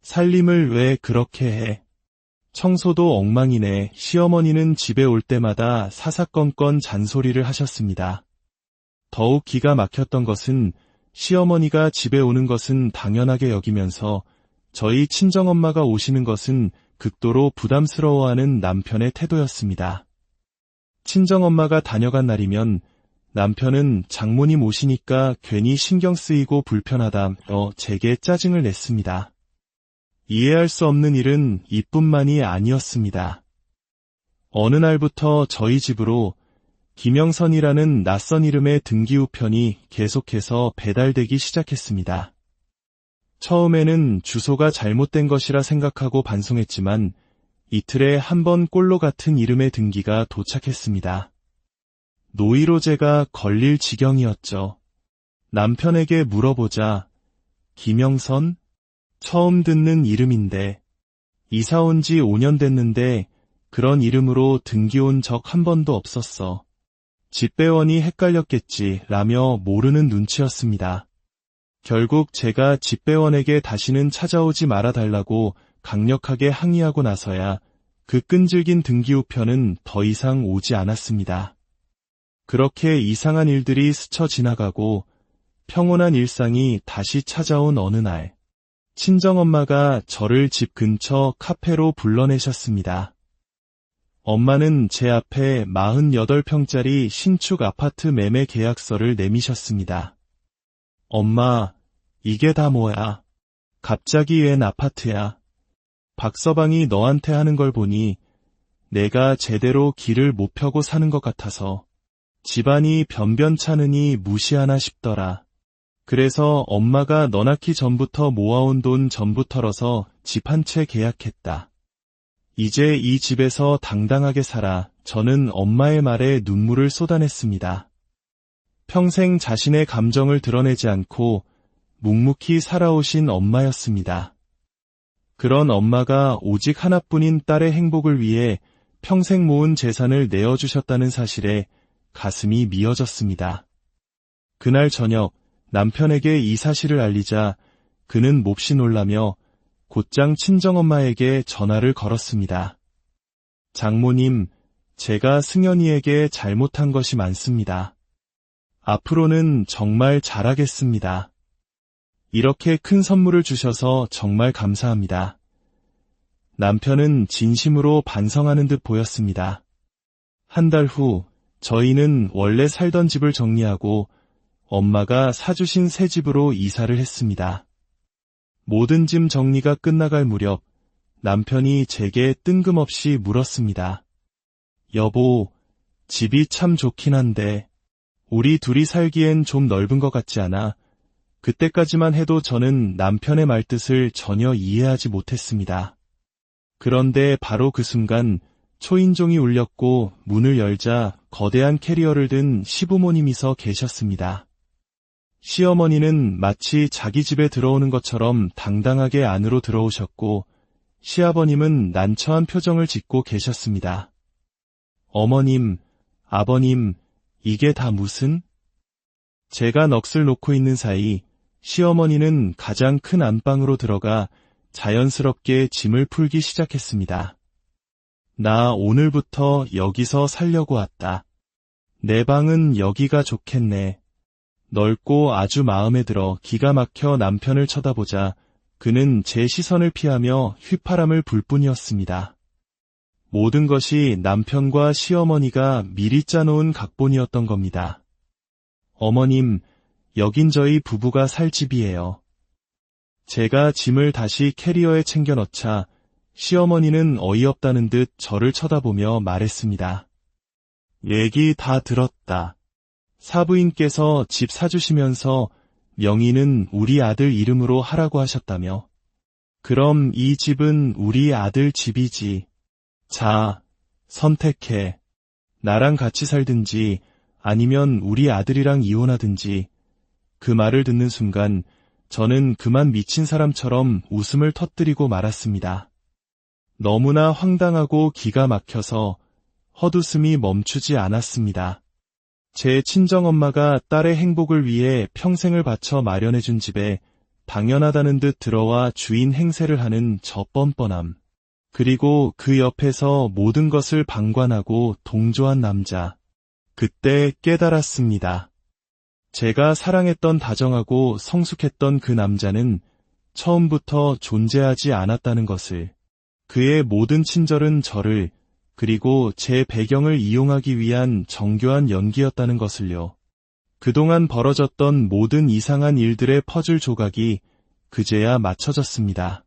살림을 왜 그렇게 해? 청소도 엉망이네. 시어머니는 집에 올 때마다 사사건건 잔소리를 하셨습니다. 더욱 기가 막혔던 것은 시어머니가 집에 오는 것은 당연하게 여기면서 저희 친정엄마가 오시는 것은 극도로 부담스러워하는 남편의 태도였습니다. 친정엄마가 다녀간 날이면 남편은 장모님 오시니까 괜히 신경 쓰이고 불편하다며 제게 짜증을 냈습니다. 이해할 수 없는 일은 이뿐만이 아니었습니다. 어느 날부터 저희 집으로 김영선이라는 낯선 이름의 등기우편이 계속해서 배달되기 시작했습니다. 처음에는 주소가 잘못된 것이라 생각하고 반송했지만 이틀에 한 번 꼴로 같은 이름의 등기가 도착했습니다. 노이로제가 걸릴 지경이었죠. 남편에게 물어보자 김영선? 처음 듣는 이름인데 이사 온 지 5년 됐는데 그런 이름으로 등기 온 적 한 번도 없었어. 집배원이 헷갈렸겠지 라며 모르는 눈치였습니다. 결국 제가 집배원에게 다시는 찾아오지 말아달라고 강력하게 항의하고 나서야 그 끈질긴 등기우편은 더 이상 오지 않았습니다. 그렇게 이상한 일들이 스쳐 지나가고 평온한 일상이 다시 찾아온 어느 날, 친정엄마가 저를 집 근처 카페로 불러내셨습니다. 엄마는 제 앞에 48평짜리 신축 아파트 매매 계약서를 내미셨습니다. 엄마, 이게 다 뭐야? 갑자기 웬 아파트야? 박서방이 너한테 하는 걸 보니 내가 제대로 길을 못 펴고 사는 것 같아서 집안이 변변찮으니 무시하나 싶더라. 그래서 엄마가 너 낳기 전부터 모아온 돈 전부 털어서 집 한 채 계약했다. 이제 이 집에서 당당하게 살아. 저는 엄마의 말에 눈물을 쏟아냈습니다. 평생 자신의 감정을 드러내지 않고 묵묵히 살아오신 엄마였습니다. 그런 엄마가 오직 하나뿐인 딸의 행복을 위해 평생 모은 재산을 내어주셨다는 사실에 가슴이 미어졌습니다. 그날 저녁 남편에게 이 사실을 알리자 그는 몹시 놀라며 곧장 친정엄마에게 전화를 걸었습니다. 장모님, 제가 승연이에게 잘못한 것이 많습니다. 앞으로는 정말 잘하겠습니다. 이렇게 큰 선물을 주셔서 정말 감사합니다. 남편은 진심으로 반성하는 듯 보였습니다. 한 달 후 저희는 원래 살던 집을 정리하고 엄마가 사주신 새 집으로 이사를 했습니다. 모든 짐 정리가 끝나갈 무렵 남편이 제게 뜬금없이 물었습니다. 여보, 집이 참 좋긴 한데 우리 둘이 살기엔 좀 넓은 것 같지 않아? 그때까지만 해도 저는 남편의 말뜻을 전혀 이해하지 못했습니다. 그런데 바로 그 순간 초인종이 울렸고 문을 열자 거대한 캐리어를 든 시부모님이 서 계셨습니다. 시어머니는 마치 자기 집에 들어오는 것처럼 당당하게 안으로 들어오셨고 시아버님은 난처한 표정을 짓고 계셨습니다. 어머님, 아버님, 이게 다 무슨? 제가 넋을 놓고 있는 사이 시어머니는 가장 큰 안방으로 들어가 자연스럽게 짐을 풀기 시작했습니다. 나 오늘부터 여기서 살려고 왔다. 내 방은 여기가 좋겠네. 넓고 아주 마음에 들어 기가 막혀 남편을 쳐다보자 그는 제 시선을 피하며 휘파람을 불 뿐이었습니다. 모든 것이 남편과 시어머니가 미리 짜놓은 각본이었던 겁니다. 어머님, 여긴 저희 부부가 살 집이에요. 제가 짐을 다시 캐리어에 챙겨 넣자 시어머니는 어이없다는 듯 저를 쳐다보며 말했습니다. 얘기 다 들었다. 사부인께서 집 사주시면서 명의는 우리 아들 이름으로 하라고 하셨다며. 그럼 이 집은 우리 아들 집이지. 자, 선택해. 나랑 같이 살든지 아니면 우리 아들이랑 이혼하든지. 그 말을 듣는 순간 저는 그만 미친 사람처럼 웃음을 터뜨리고 말았습니다. 너무나 황당하고 기가 막혀서 헛웃음이 멈추지 않았습니다. 제 친정엄마가 딸의 행복을 위해 평생을 바쳐 마련해준 집에 당연하다는 듯 들어와 주인 행세를 하는 저 뻔뻔함. 그리고 그 옆에서 모든 것을 방관하고 동조한 남자. 그때 깨달았습니다. 제가 사랑했던 다정하고 성숙했던 그 남자는 처음부터 존재하지 않았다는 것을. 그의 모든 친절은 저를 그리고 제 배경을 이용하기 위한 정교한 연기였다는 것을요. 그동안 벌어졌던 모든 이상한 일들의 퍼즐 조각이 그제야 맞춰졌습니다.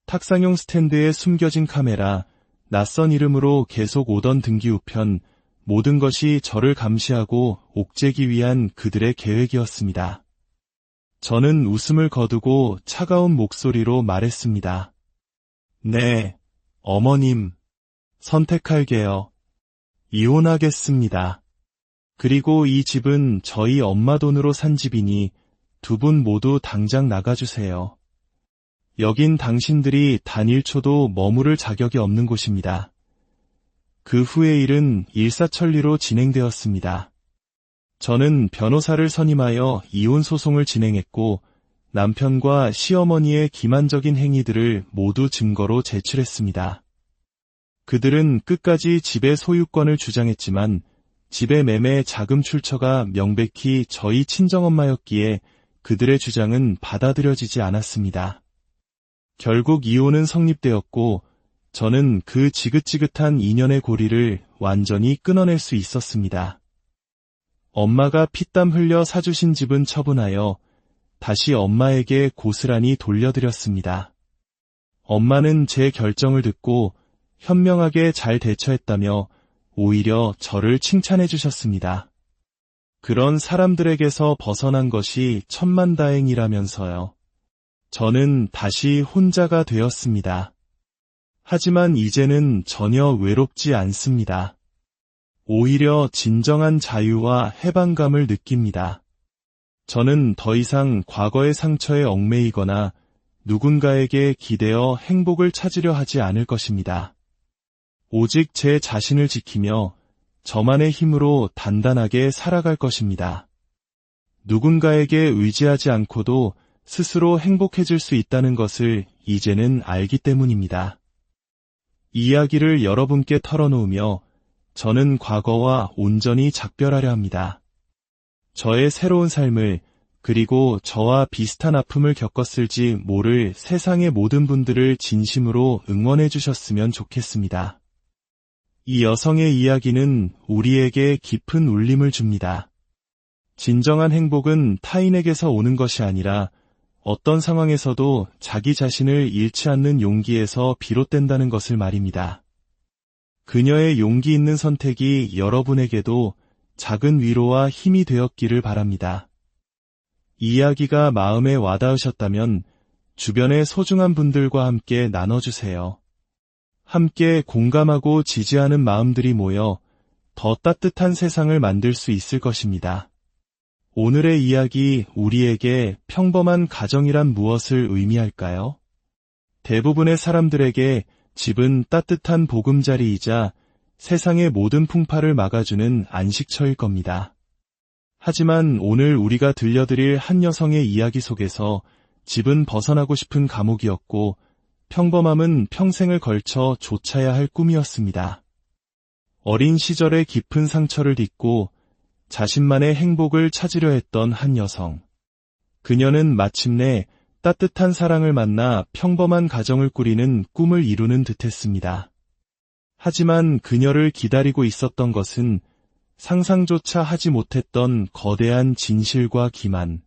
탁상용 스탠드에 숨겨진 카메라, 낯선 이름으로 계속 오던 등기 우편, 모든 것이 저를 감시하고 옥죄기 위한 그들의 계획이었습니다. 저는 웃음을 거두고 차가운 목소리로 말했습니다. 네, 어머님. 선택할게요. 이혼하겠습니다. 그리고 이 집은 저희 엄마 돈으로 산 집이니 두 분 모두 당장 나가주세요. 여긴 당신들이 단 1초도 머무를 자격이 없는 곳입니다. 그 후의 일은 일사천리로 진행되었습니다. 저는 변호사를 선임하여 이혼 소송을 진행했고 남편과 시어머니의 기만적인 행위들을 모두 증거로 제출했습니다. 그들은 끝까지 집의 소유권을 주장했지만 집의 매매 자금 출처가 명백히 저희 친정엄마였기에 그들의 주장은 받아들여지지 않았습니다. 결국 이혼은 성립되었고 저는 그 지긋지긋한 인연의 고리를 완전히 끊어낼 수 있었습니다. 엄마가 피땀 흘려 사주신 집은 처분하여 다시 엄마에게 고스란히 돌려드렸습니다. 엄마는 제 결정을 듣고 현명하게 잘 대처했다며 오히려 저를 칭찬해 주셨습니다. 그런 사람들에게서 벗어난 것이 천만다행이라면서요. 저는 다시 혼자가 되었습니다. 하지만 이제는 전혀 외롭지 않습니다. 오히려 진정한 자유와 해방감을 느낍니다. 저는 더 이상 과거의 상처에 얽매이거나 누군가에게 기대어 행복을 찾으려 하지 않을 것입니다. 오직 제 자신을 지키며 저만의 힘으로 단단하게 살아갈 것입니다. 누군가에게 의지하지 않고도 스스로 행복해질 수 있다는 것을 이제는 알기 때문입니다. 이야기를 여러분께 털어놓으며 저는 과거와 온전히 작별하려 합니다. 저의 새로운 삶을 그리고 저와 비슷한 아픔을 겪었을지 모를 세상의 모든 분들을 진심으로 응원해 주셨으면 좋겠습니다. 이 여성의 이야기는 우리에게 깊은 울림을 줍니다. 진정한 행복은 타인에게서 오는 것이 아니라 어떤 상황에서도 자기 자신을 잃지 않는 용기에서 비롯된다는 것을 말입니다. 그녀의 용기 있는 선택이 여러분에게도 작은 위로와 힘이 되었기를 바랍니다. 이야기가 마음에 와닿으셨다면 주변의 소중한 분들과 함께 나눠주세요. 함께 공감하고 지지하는 마음들이 모여 더 따뜻한 세상을 만들 수 있을 것입니다. 오늘의 이야기 우리에게 평범한 가정이란 무엇을 의미할까요? 대부분의 사람들에게 집은 따뜻한 보금자리이자 세상의 모든 풍파를 막아주는 안식처일 겁니다. 하지만 오늘 우리가 들려드릴 한 여성의 이야기 속에서 집은 벗어나고 싶은 감옥이었고 평범함은 평생을 걸쳐 좇아야 할 꿈이었습니다. 어린 시절의 깊은 상처를 딛고 자신만의 행복을 찾으려 했던 한 여성. 그녀는 마침내 따뜻한 사랑을 만나 평범한 가정을 꾸리는 꿈을 이루는 듯했습니다. 하지만 그녀를 기다리고 있었던 것은 상상조차 하지 못했던 거대한 진실과 기만.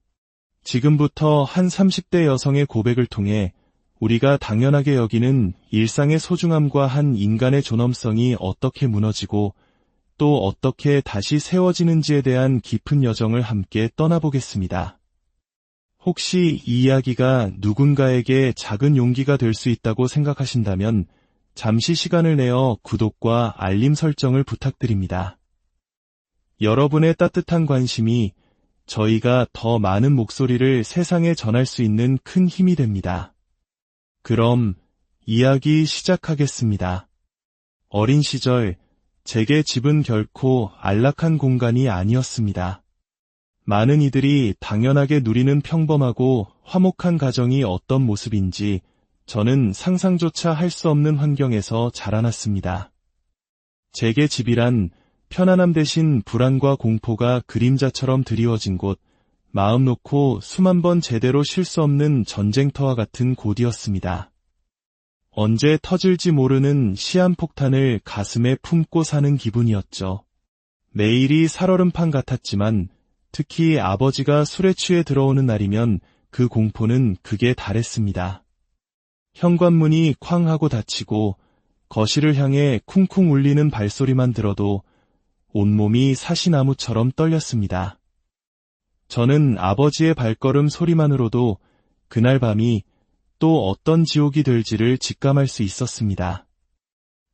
지금부터 한 30대 여성의 고백을 통해 우리가 당연하게 여기는 일상의 소중함과 한 인간의 존엄성이 어떻게 무너지고 또 어떻게 다시 세워지는지에 대한 깊은 여정을 함께 떠나보겠습니다. 혹시 이 이야기가 누군가에게 작은 용기가 될 수 있다고 생각하신다면 잠시 시간을 내어 구독과 알림 설정을 부탁드립니다. 여러분의 따뜻한 관심이 저희가 더 많은 목소리를 세상에 전할 수 있는 큰 힘이 됩니다. 그럼 이야기 시작하겠습니다. 어린 시절 제게 집은 결코 안락한 공간이 아니었습니다. 많은 이들이 당연하게 누리는 평범하고 화목한 가정이 어떤 모습인지 저는 상상조차 할 수 없는 환경에서 자라났습니다. 제게 집이란 편안함 대신 불안과 공포가 그림자처럼 드리워진 곳, 마음 놓고 수만 번 제대로 쉴 수 없는 전쟁터와 같은 곳이었습니다. 언제 터질지 모르는 시한폭탄을 가슴에 품고 사는 기분이었죠. 매일이 살얼음판 같았지만 특히 아버지가 술에 취해 들어오는 날이면 그 공포는 극에 달했습니다. 현관문이 쾅 하고 닫히고 거실을 향해 쿵쿵 울리는 발소리만 들어도 온몸이 사시나무처럼 떨렸습니다. 저는 아버지의 발걸음 소리만으로도 그날 밤이 또 어떤 지옥이 될지를 직감할 수 있었습니다.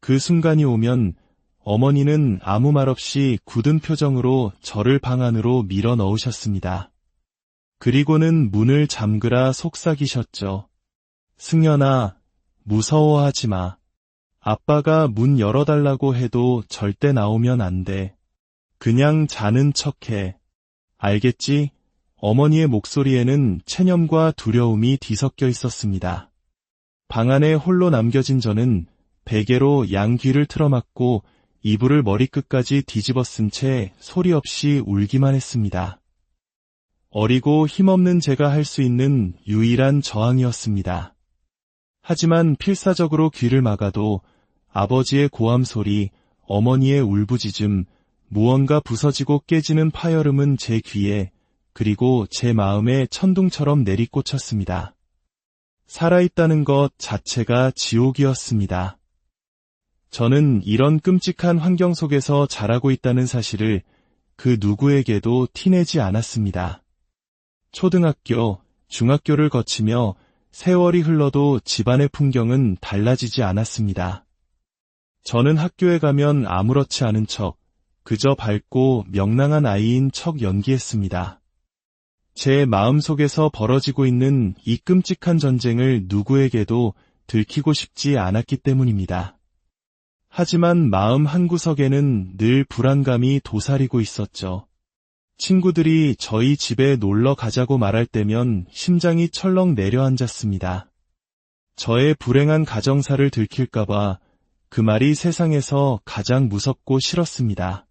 그 순간이 오면 어머니는 아무 말 없이 굳은 표정으로 저를 방 안으로 밀어 넣으셨습니다. 그리고는 문을 잠그라 속삭이셨죠. 승연아, 무서워하지 마. 아빠가 문 열어달라고 해도 절대 나오면 안 돼. 그냥 자는 척해. 알겠지? 어머니의 목소리에는 체념과 두려움이 뒤섞여 있었습니다. 방 안에 홀로 남겨진 저는 베개로 양 귀를 틀어막고 이불을 머리끝까지 뒤집어 쓴 채 소리 없이 울기만 했습니다. 어리고 힘없는 제가 할 수 있는 유일한 저항이었습니다. 하지만 필사적으로 귀를 막아도 아버지의 고함 소리, 어머니의 울부짖음, 무언가 부서지고 깨지는 파열음은 제 귀에 그리고 제 마음에 천둥처럼 내리꽂혔습니다. 살아있다는 것 자체가 지옥이었습니다. 저는 이런 끔찍한 환경 속에서 자라고 있다는 사실을 그 누구에게도 티내지 않았습니다. 초등학교, 중학교를 거치며 세월이 흘러도 집안의 풍경은 달라지지 않았습니다. 저는 학교에 가면 아무렇지 않은 척, 그저 밝고 명랑한 아이인 척 연기했습니다. 제 마음속에서 벌어지고 있는 이 끔찍한 전쟁을 누구에게도 들키고 싶지 않았기 때문입니다. 하지만 마음 한구석에는 늘 불안감이 도사리고 있었죠. 친구들이 저희 집에 놀러 가자고 말할 때면 심장이 철렁 내려앉았습니다. 저의 불행한 가정사를 들킬까봐 그 말이 세상에서 가장 무섭고 싫었습니다.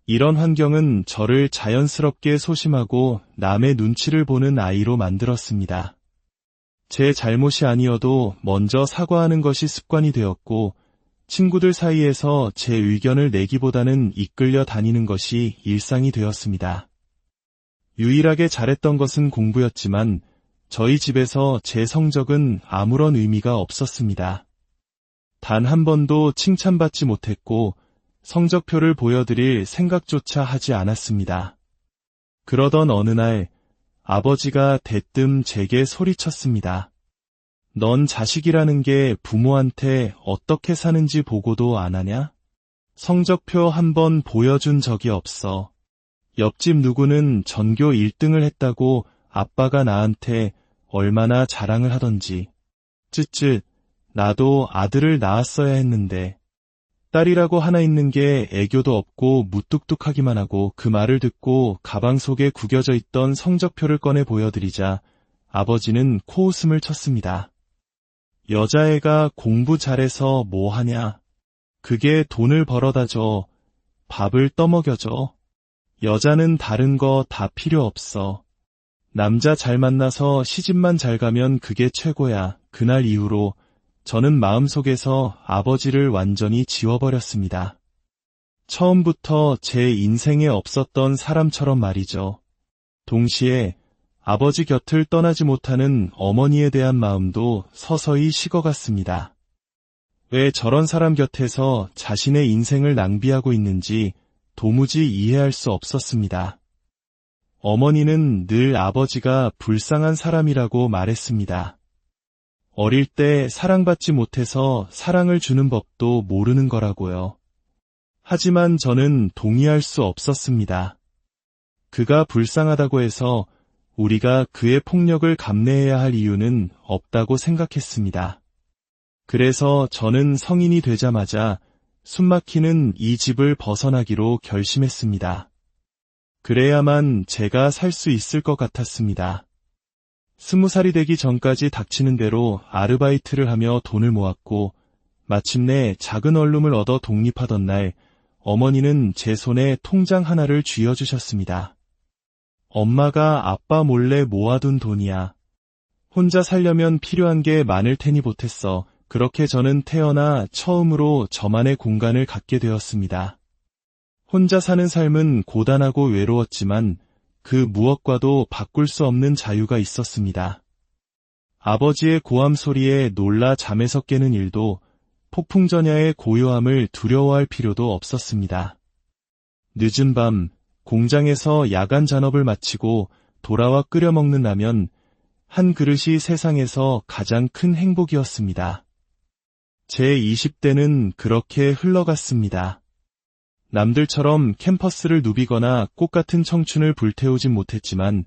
이런 환경은 저를 자연스럽게 소심하고 남의 눈치를 보는 아이로 만들었습니다. 제 잘못이 아니어도 먼저 사과하는 것이 습관이 되었고, 친구들 사이에서 제 의견을 내기보다는 이끌려 다니는 것이 일상이 되었습니다. 유일하게 잘했던 것은 공부였지만 저희 집에서 제 성적은 아무런 의미가 없었습니다. 단 한 번도 칭찬받지 못했고 성적표를 보여드릴 생각조차 하지 않았습니다. 그러던 어느 날 아버지가 대뜸 제게 소리쳤습니다. 넌 자식이라는 게 부모한테 어떻게 사는지 보고도 안 하냐? 성적표 한 번 보여준 적이 없어. 옆집 누구는 전교 1등을 했다고 아빠가 나한테 얼마나 자랑을 하던지. 쯧쯧, 나도 아들을 낳았어야 했는데. 딸이라고 하나 있는 게 애교도 없고 무뚝뚝하기만 하고. 그 말을 듣고 가방 속에 구겨져 있던 성적표를 꺼내 보여드리자 아버지는 코웃음을 쳤습니다. 여자애가 공부 잘해서 뭐 하냐? 그게 돈을 벌어다 줘. 밥을 떠먹여줘. 여자는 다른 거 다 필요 없어. 남자 잘 만나서 시집만 잘 가면 그게 최고야. 그날 이후로 저는 마음속에서 아버지를 완전히 지워버렸습니다. 처음부터 제 인생에 없었던 사람처럼 말이죠. 동시에 아버지 곁을 떠나지 못하는 어머니에 대한 마음도 서서히 식어갔습니다. 왜 저런 사람 곁에서 자신의 인생을 낭비하고 있는지 도무지 이해할 수 없었습니다. 어머니는 늘 아버지가 불쌍한 사람이라고 말했습니다. 어릴 때 사랑받지 못해서 사랑을 주는 법도 모르는 거라고요. 하지만 저는 동의할 수 없었습니다. 그가 불쌍하다고 해서 우리가 그의 폭력을 감내해야 할 이유는 없다고 생각했습니다. 그래서 저는 성인이 되자마자 숨막히는 이 집을 벗어나기로 결심했습니다. 그래야만 제가 살 수 있을 것 같았습니다. 20살이 되기 전까지 닥치는 대로 아르바이트를 하며 돈을 모았고 마침내 작은 원룸을 얻어 독립하던 날 어머니는 제 손에 통장 하나를 쥐어주셨습니다. 엄마가 아빠 몰래 모아둔 돈이야. 혼자 살려면 필요한 게 많을 테니 보탰어. 그렇게 저는 태어나 처음으로 저만의 공간을 갖게 되었습니다. 혼자 사는 삶은 고단하고 외로웠지만 그 무엇과도 바꿀 수 없는 자유가 있었습니다. 아버지의 고함 소리에 놀라 잠에서 깨는 일도 폭풍전야의 고요함을 두려워할 필요도 없었습니다. 늦은 밤 공장에서 야간 잔업을 마치고 돌아와 끓여 먹는 라면 한 그릇이 세상에서 가장 큰 행복이었습니다. 제 20대는 그렇게 흘러갔습니다. 남들처럼 캠퍼스를 누비거나 꽃같은 청춘을 불태우진 못했지만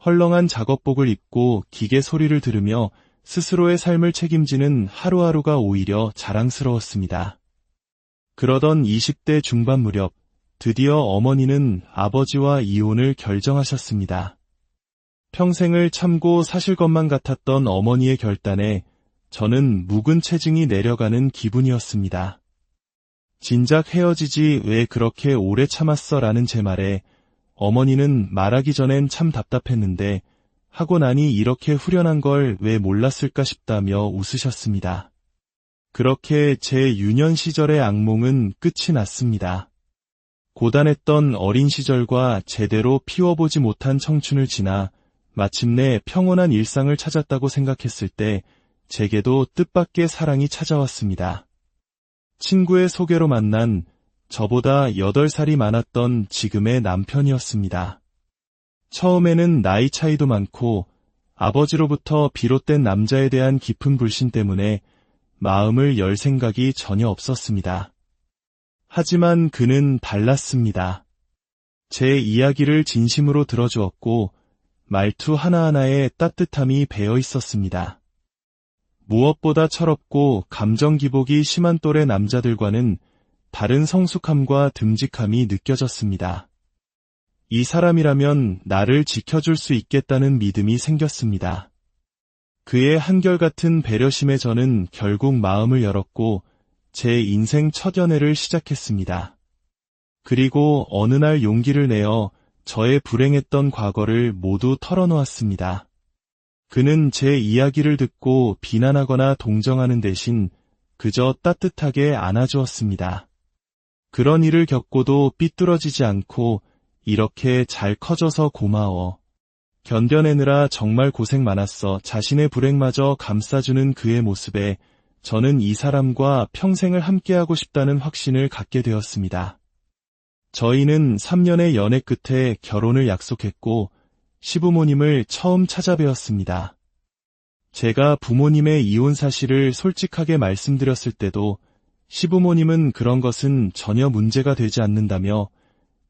헐렁한 작업복을 입고 기계 소리를 들으며 스스로의 삶을 책임지는 하루하루가 오히려 자랑스러웠습니다. 그러던 20대 중반 무렵 드디어 어머니는 아버지와 이혼을 결정하셨습니다. 평생을 참고 사실 것만 같았던 어머니의 결단에 저는 묵은 체증이 내려가는 기분이었습니다. 진작 헤어지지 왜 그렇게 오래 참았어 라는 제 말에 어머니는 말하기 전엔 참 답답했는데 하고 나니 이렇게 후련한 걸 왜 몰랐을까 싶다며 웃으셨습니다. 그렇게 제 유년 시절의 악몽은 끝이 났습니다. 고단했던 어린 시절과 제대로 피워보지 못한 청춘을 지나 마침내 평온한 일상을 찾았다고 생각했을 때 제게도 뜻밖의 사랑이 찾아왔습니다. 친구의 소개로 만난 저보다 8살이 많았던 지금의 남편이었습니다. 처음에는 나이 차이도 많고 아버지로부터 비롯된 남자에 대한 깊은 불신 때문에 마음을 열 생각이 전혀 없었습니다. 하지만 그는 달랐습니다. 제 이야기를 진심으로 들어주었고 말투 하나하나에 따뜻함이 배어 있었습니다. 무엇보다 철없고 감정 기복이 심한 또래 남자들과는 다른 성숙함과 듬직함이 느껴졌습니다. 이 사람이라면 나를 지켜줄 수 있겠다는 믿음이 생겼습니다. 그의 한결같은 배려심에 저는 결국 마음을 열었고 제 인생 첫 연애를 시작했습니다. 그리고 어느 날 용기를 내어 저의 불행했던 과거를 모두 털어놓았습니다. 그는 제 이야기를 듣고 비난하거나 동정하는 대신 그저 따뜻하게 안아주었습니다. 그런 일을 겪고도 삐뚤어지지 않고 이렇게 잘 커져서 고마워. 견뎌내느라 정말 고생 많았어. 자신의 불행마저 감싸주는 그의 모습에 저는 이 사람과 평생을 함께하고 싶다는 확신을 갖게 되었습니다. 저희는 3년의 연애 끝에 결혼을 약속했고 시부모님을 처음 찾아뵈었습니다. 제가 부모님의 이혼 사실을 솔직하게 말씀드렸을 때도 시부모님은 그런 것은 전혀 문제가 되지 않는다며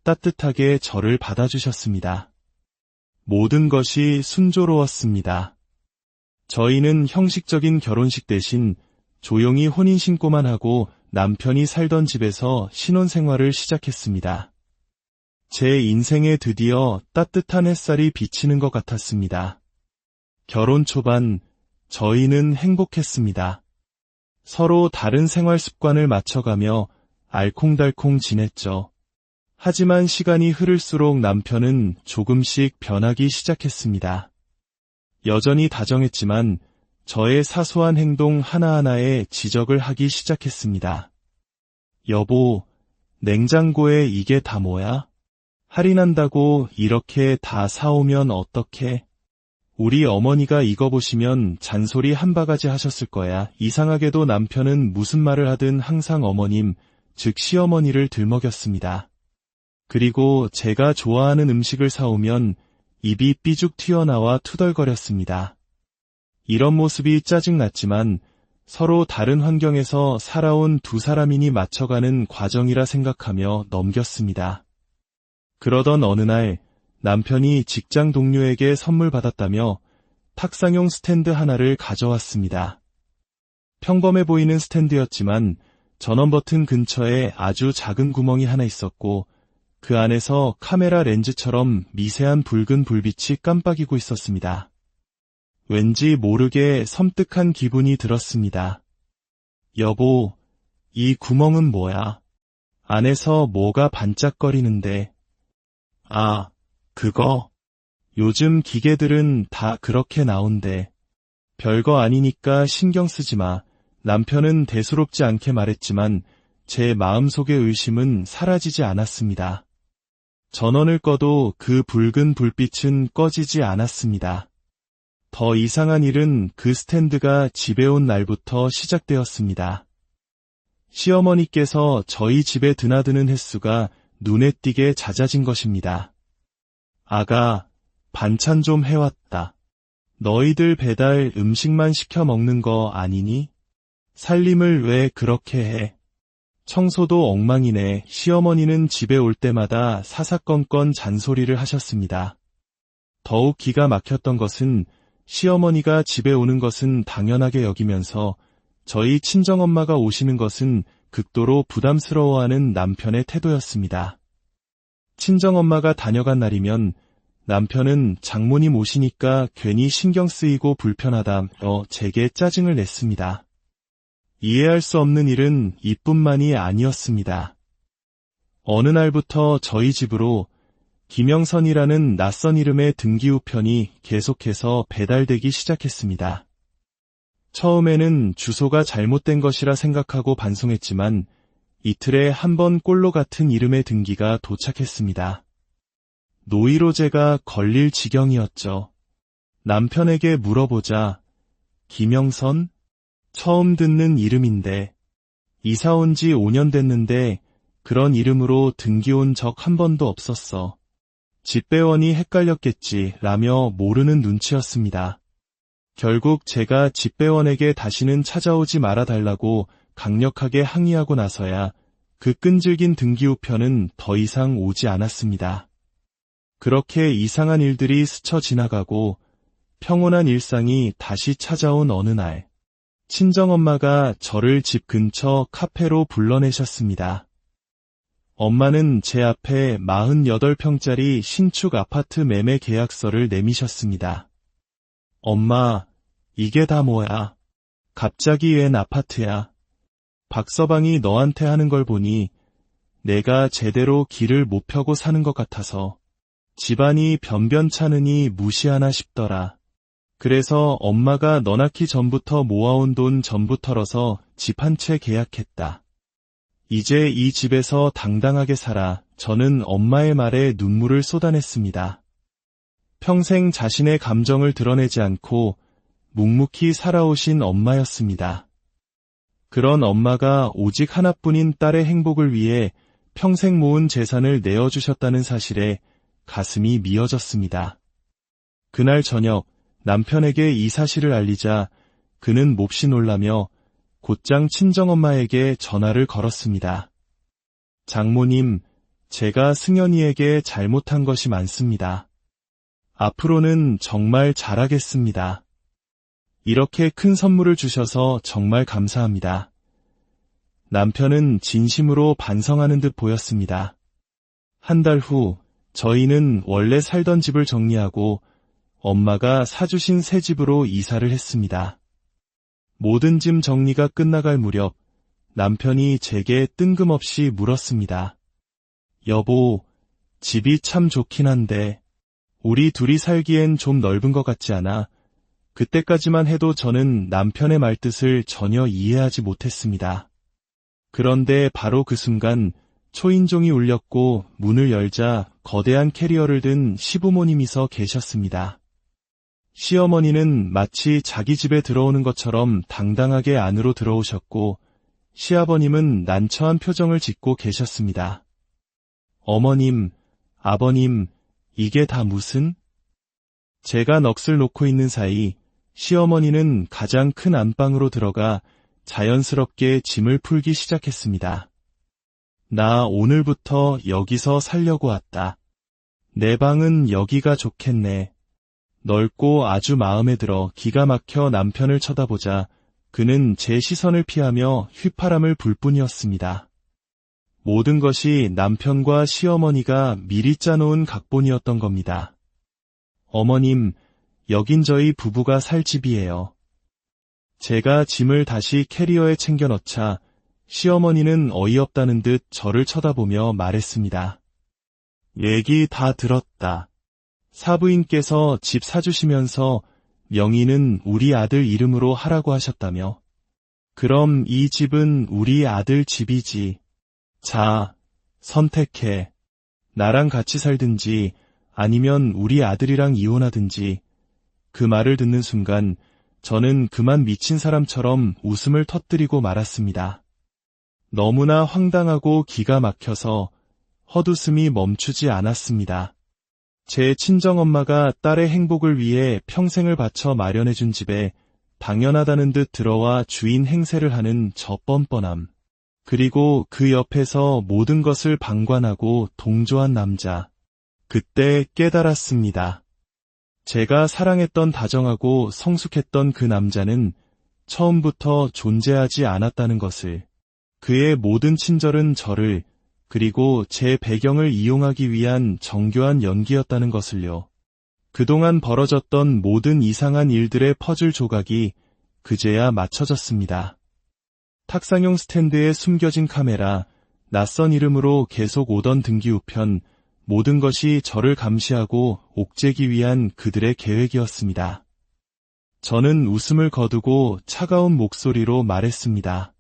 따뜻하게 저를 받아주셨습니다. 모든 것이 순조로웠습니다. 저희는 형식적인 결혼식 대신 조용히 혼인신고만 하고 남편이 살던 집에서 신혼생활을 시작했습니다. 제 인생에 드디어 따뜻한 햇살이 비치는 것 같았습니다. 결혼 초반 저희는 행복했습니다. 서로 다른 생활 습관을 맞춰가며 알콩달콩 지냈죠. 하지만 시간이 흐를수록 남편은 조금씩 변하기 시작했습니다. 여전히 다정했지만 저의 사소한 행동 하나하나에 지적을 하기 시작했습니다. 여보, 냉장고에 이게 다 뭐야? 할인한다고 이렇게 다 사오면 어떡해? 우리 어머니가 이거 보시면 잔소리 한 바가지 하셨을 거야. 이상하게도 남편은 무슨 말을 하든 항상 어머님, 즉 시어머니를 들먹였습니다. 그리고 제가 좋아하는 음식을 사오면 입이 삐죽 튀어나와 투덜거렸습니다. 이런 모습이 짜증났지만 서로 다른 환경에서 살아온 두 사람이니 맞춰가는 과정이라 생각하며 넘겼습니다. 그러던 어느 날 남편이 직장 동료에게 선물 받았다며 탁상용 스탠드 하나를 가져왔습니다. 평범해 보이는 스탠드였지만 전원 버튼 근처에 아주 작은 구멍이 하나 있었고 그 안에서 카메라 렌즈처럼 미세한 붉은 불빛이 깜빡이고 있었습니다. 왠지 모르게 섬뜩한 기분이 들었습니다. 여보, 이 구멍은 뭐야? 안에서 뭐가 반짝거리는데. 아, 그거. 요즘 기계들은 다 그렇게 나온대. 별거 아니니까 신경 쓰지 마. 남편은 대수롭지 않게 말했지만 제 마음속의 의심은 사라지지 않았습니다. 전원을 꺼도 그 붉은 불빛은 꺼지지 않았습니다. 더 이상한 일은 그 스탠드가 집에 온 날부터 시작되었습니다. 시어머니께서 저희 집에 드나드는 횟수가 눈에 띄게 잦아진 것입니다. 아가, 반찬 좀 해왔다. 너희들 배달 음식만 시켜 먹는 거 아니니? 살림을 왜 그렇게 해? 청소도 엉망이네. 시어머니는 집에 올 때마다 사사건건 잔소리를 하셨습니다. 더욱 기가 막혔던 것은 시어머니가 집에 오는 것은 당연하게 여기면서 저희 친정엄마가 오시는 것은 극도로 부담스러워하는 남편의 태도였습니다. 친정엄마가 다녀간 날이면 남편은 장모님 오시니까 괜히 신경 쓰이고 불편하다며 제게 짜증을 냈습니다. 이해할 수 없는 일은 이뿐만이 아니었습니다. 어느 날부터 저희 집으로 김영선이라는 낯선 이름의 등기우편이 계속해서 배달되기 시작했습니다. 처음에는 주소가 잘못된 것이라 생각하고 반송했지만 이틀에 한 번 꼴로 같은 이름의 등기가 도착했습니다. 노이로제가 걸릴 지경이었죠. 남편에게 물어보자. 김영선? 처음 듣는 이름인데. 이사 온 지 5년 됐는데 그런 이름으로 등기 온 적 한 번도 없었어. 집배원이 헷갈렸겠지 라며 모르는 눈치였습니다. 결국 제가 집배원에게 다시는 찾아오지 말아달라고 강력하게 항의하고 나서야 그 끈질긴 등기 우편은 더 이상 오지 않았습니다. 그렇게 이상한 일들이 스쳐 지나가고 평온한 일상이 다시 찾아온 어느 날, 친정엄마가 저를 집 근처 카페로 불러내셨습니다. 엄마는 제 앞에 48평짜리 신축 아파트 매매 계약서를 내미셨습니다. 엄마, 이게 다 뭐야? 갑자기 웬 아파트야? 박서방이 너한테 하는 걸 보니 내가 제대로 길을 못 펴고 사는 것 같아서 집안이 변변찮으니 무시하나 싶더라. 그래서 엄마가 너 낳기 전부터 모아온 돈 전부 털어서 집 한 채 계약했다. 이제 이 집에서 당당하게 살아. 저는 엄마의 말에 눈물을 쏟아냈습니다. 평생 자신의 감정을 드러내지 않고 묵묵히 살아오신 엄마였습니다. 그런 엄마가 오직 하나뿐인 딸의 행복을 위해 평생 모은 재산을 내어주셨다는 사실에 가슴이 미어졌습니다. 그날 저녁 남편에게 이 사실을 알리자 그는 몹시 놀라며 곧장 친정엄마에게 전화를 걸었습니다. 장모님, 제가 승연이에게 잘못한 것이 많습니다. 앞으로는 정말 잘하겠습니다. 이렇게 큰 선물을 주셔서 정말 감사합니다. 남편은 진심으로 반성하는 듯 보였습니다. 한 달 후 저희는 원래 살던 집을 정리하고 엄마가 사주신 새 집으로 이사를 했습니다. 모든 짐 정리가 끝나갈 무렵 남편이 제게 뜬금없이 물었습니다. 여보, 집이 참 좋긴 한데 우리 둘이 살기엔 좀 넓은 것 같지 않아? 그때까지만 해도 저는 남편의 말뜻을 전혀 이해하지 못했습니다. 그런데 바로 그 순간 초인종이 울렸고 문을 열자 거대한 캐리어를 든 시부모님이 서 계셨습니다. 시어머니는 마치 자기 집에 들어오는 것처럼 당당하게 안으로 들어오셨고 시아버님은 난처한 표정을 짓고 계셨습니다. 어머님, 아버님, 이게 다 무슨? 제가 넋을 놓고 있는 사이 시어머니는 가장 큰 안방으로 들어가 자연스럽게 짐을 풀기 시작했습니다. 나 오늘부터 여기서 살려고 왔다. 내 방은 여기가 좋겠네. 넓고 아주 마음에 들어. 기가 막혀 남편을 쳐다보자 그는 제 시선을 피하며 휘파람을 불 뿐이었습니다. 모든 것이 남편과 시어머니가 미리 짜놓은 각본이었던 겁니다. 어머님, 여긴 저희 부부가 살 집이에요. 제가 짐을 다시 캐리어에 챙겨 넣자 시어머니는 어이없다는 듯 저를 쳐다보며 말했습니다. 얘기 다 들었다. 사부인께서 집 사주시면서 명의는 우리 아들 이름으로 하라고 하셨다며. 그럼 이 집은 우리 아들 집이지. 자, 선택해. 나랑 같이 살든지 아니면 우리 아들이랑 이혼하든지. 그 말을 듣는 순간 저는 그만 미친 사람처럼 웃음을 터뜨리고 말았습니다. 너무나 황당하고 기가 막혀서 헛웃음이 멈추지 않았습니다. 제 친정엄마가 딸의 행복을 위해 평생을 바쳐 마련해준 집에 당연하다는 듯 들어와 주인 행세를 하는 저 뻔뻔함. 그리고 그 옆에서 모든 것을 방관하고 동조한 남자. 그때 깨달았습니다. 제가 사랑했던 다정하고 성숙했던 그 남자는 처음부터 존재하지 않았다는 것을. 그의 모든 친절은 저를 그리고 제 배경을 이용하기 위한 정교한 연기였다는 것을요. 그동안 벌어졌던 모든 이상한 일들의 퍼즐 조각이 그제야 맞춰졌습니다. 탁상용 스탠드에 숨겨진 카메라, 낯선 이름으로 계속 오던 등기 우편, 모든 것이 저를 감시하고 옥죄기 위한 그들의 계획이었습니다. 저는 웃음을 거두고 차가운 목소리로 말했습니다.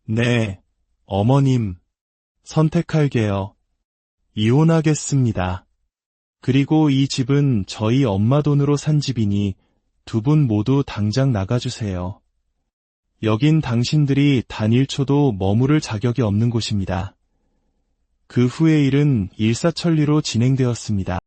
네, 어머님. 선택할게요. 이혼하겠습니다. 그리고 이 집은 저희 엄마 돈으로 산 집이니 두 분 모두 당장 나가주세요. 여긴 당신들이 단 1초도 머무를 자격이 없는 곳입니다. 그 후의 일은 일사천리로 진행되었습니다.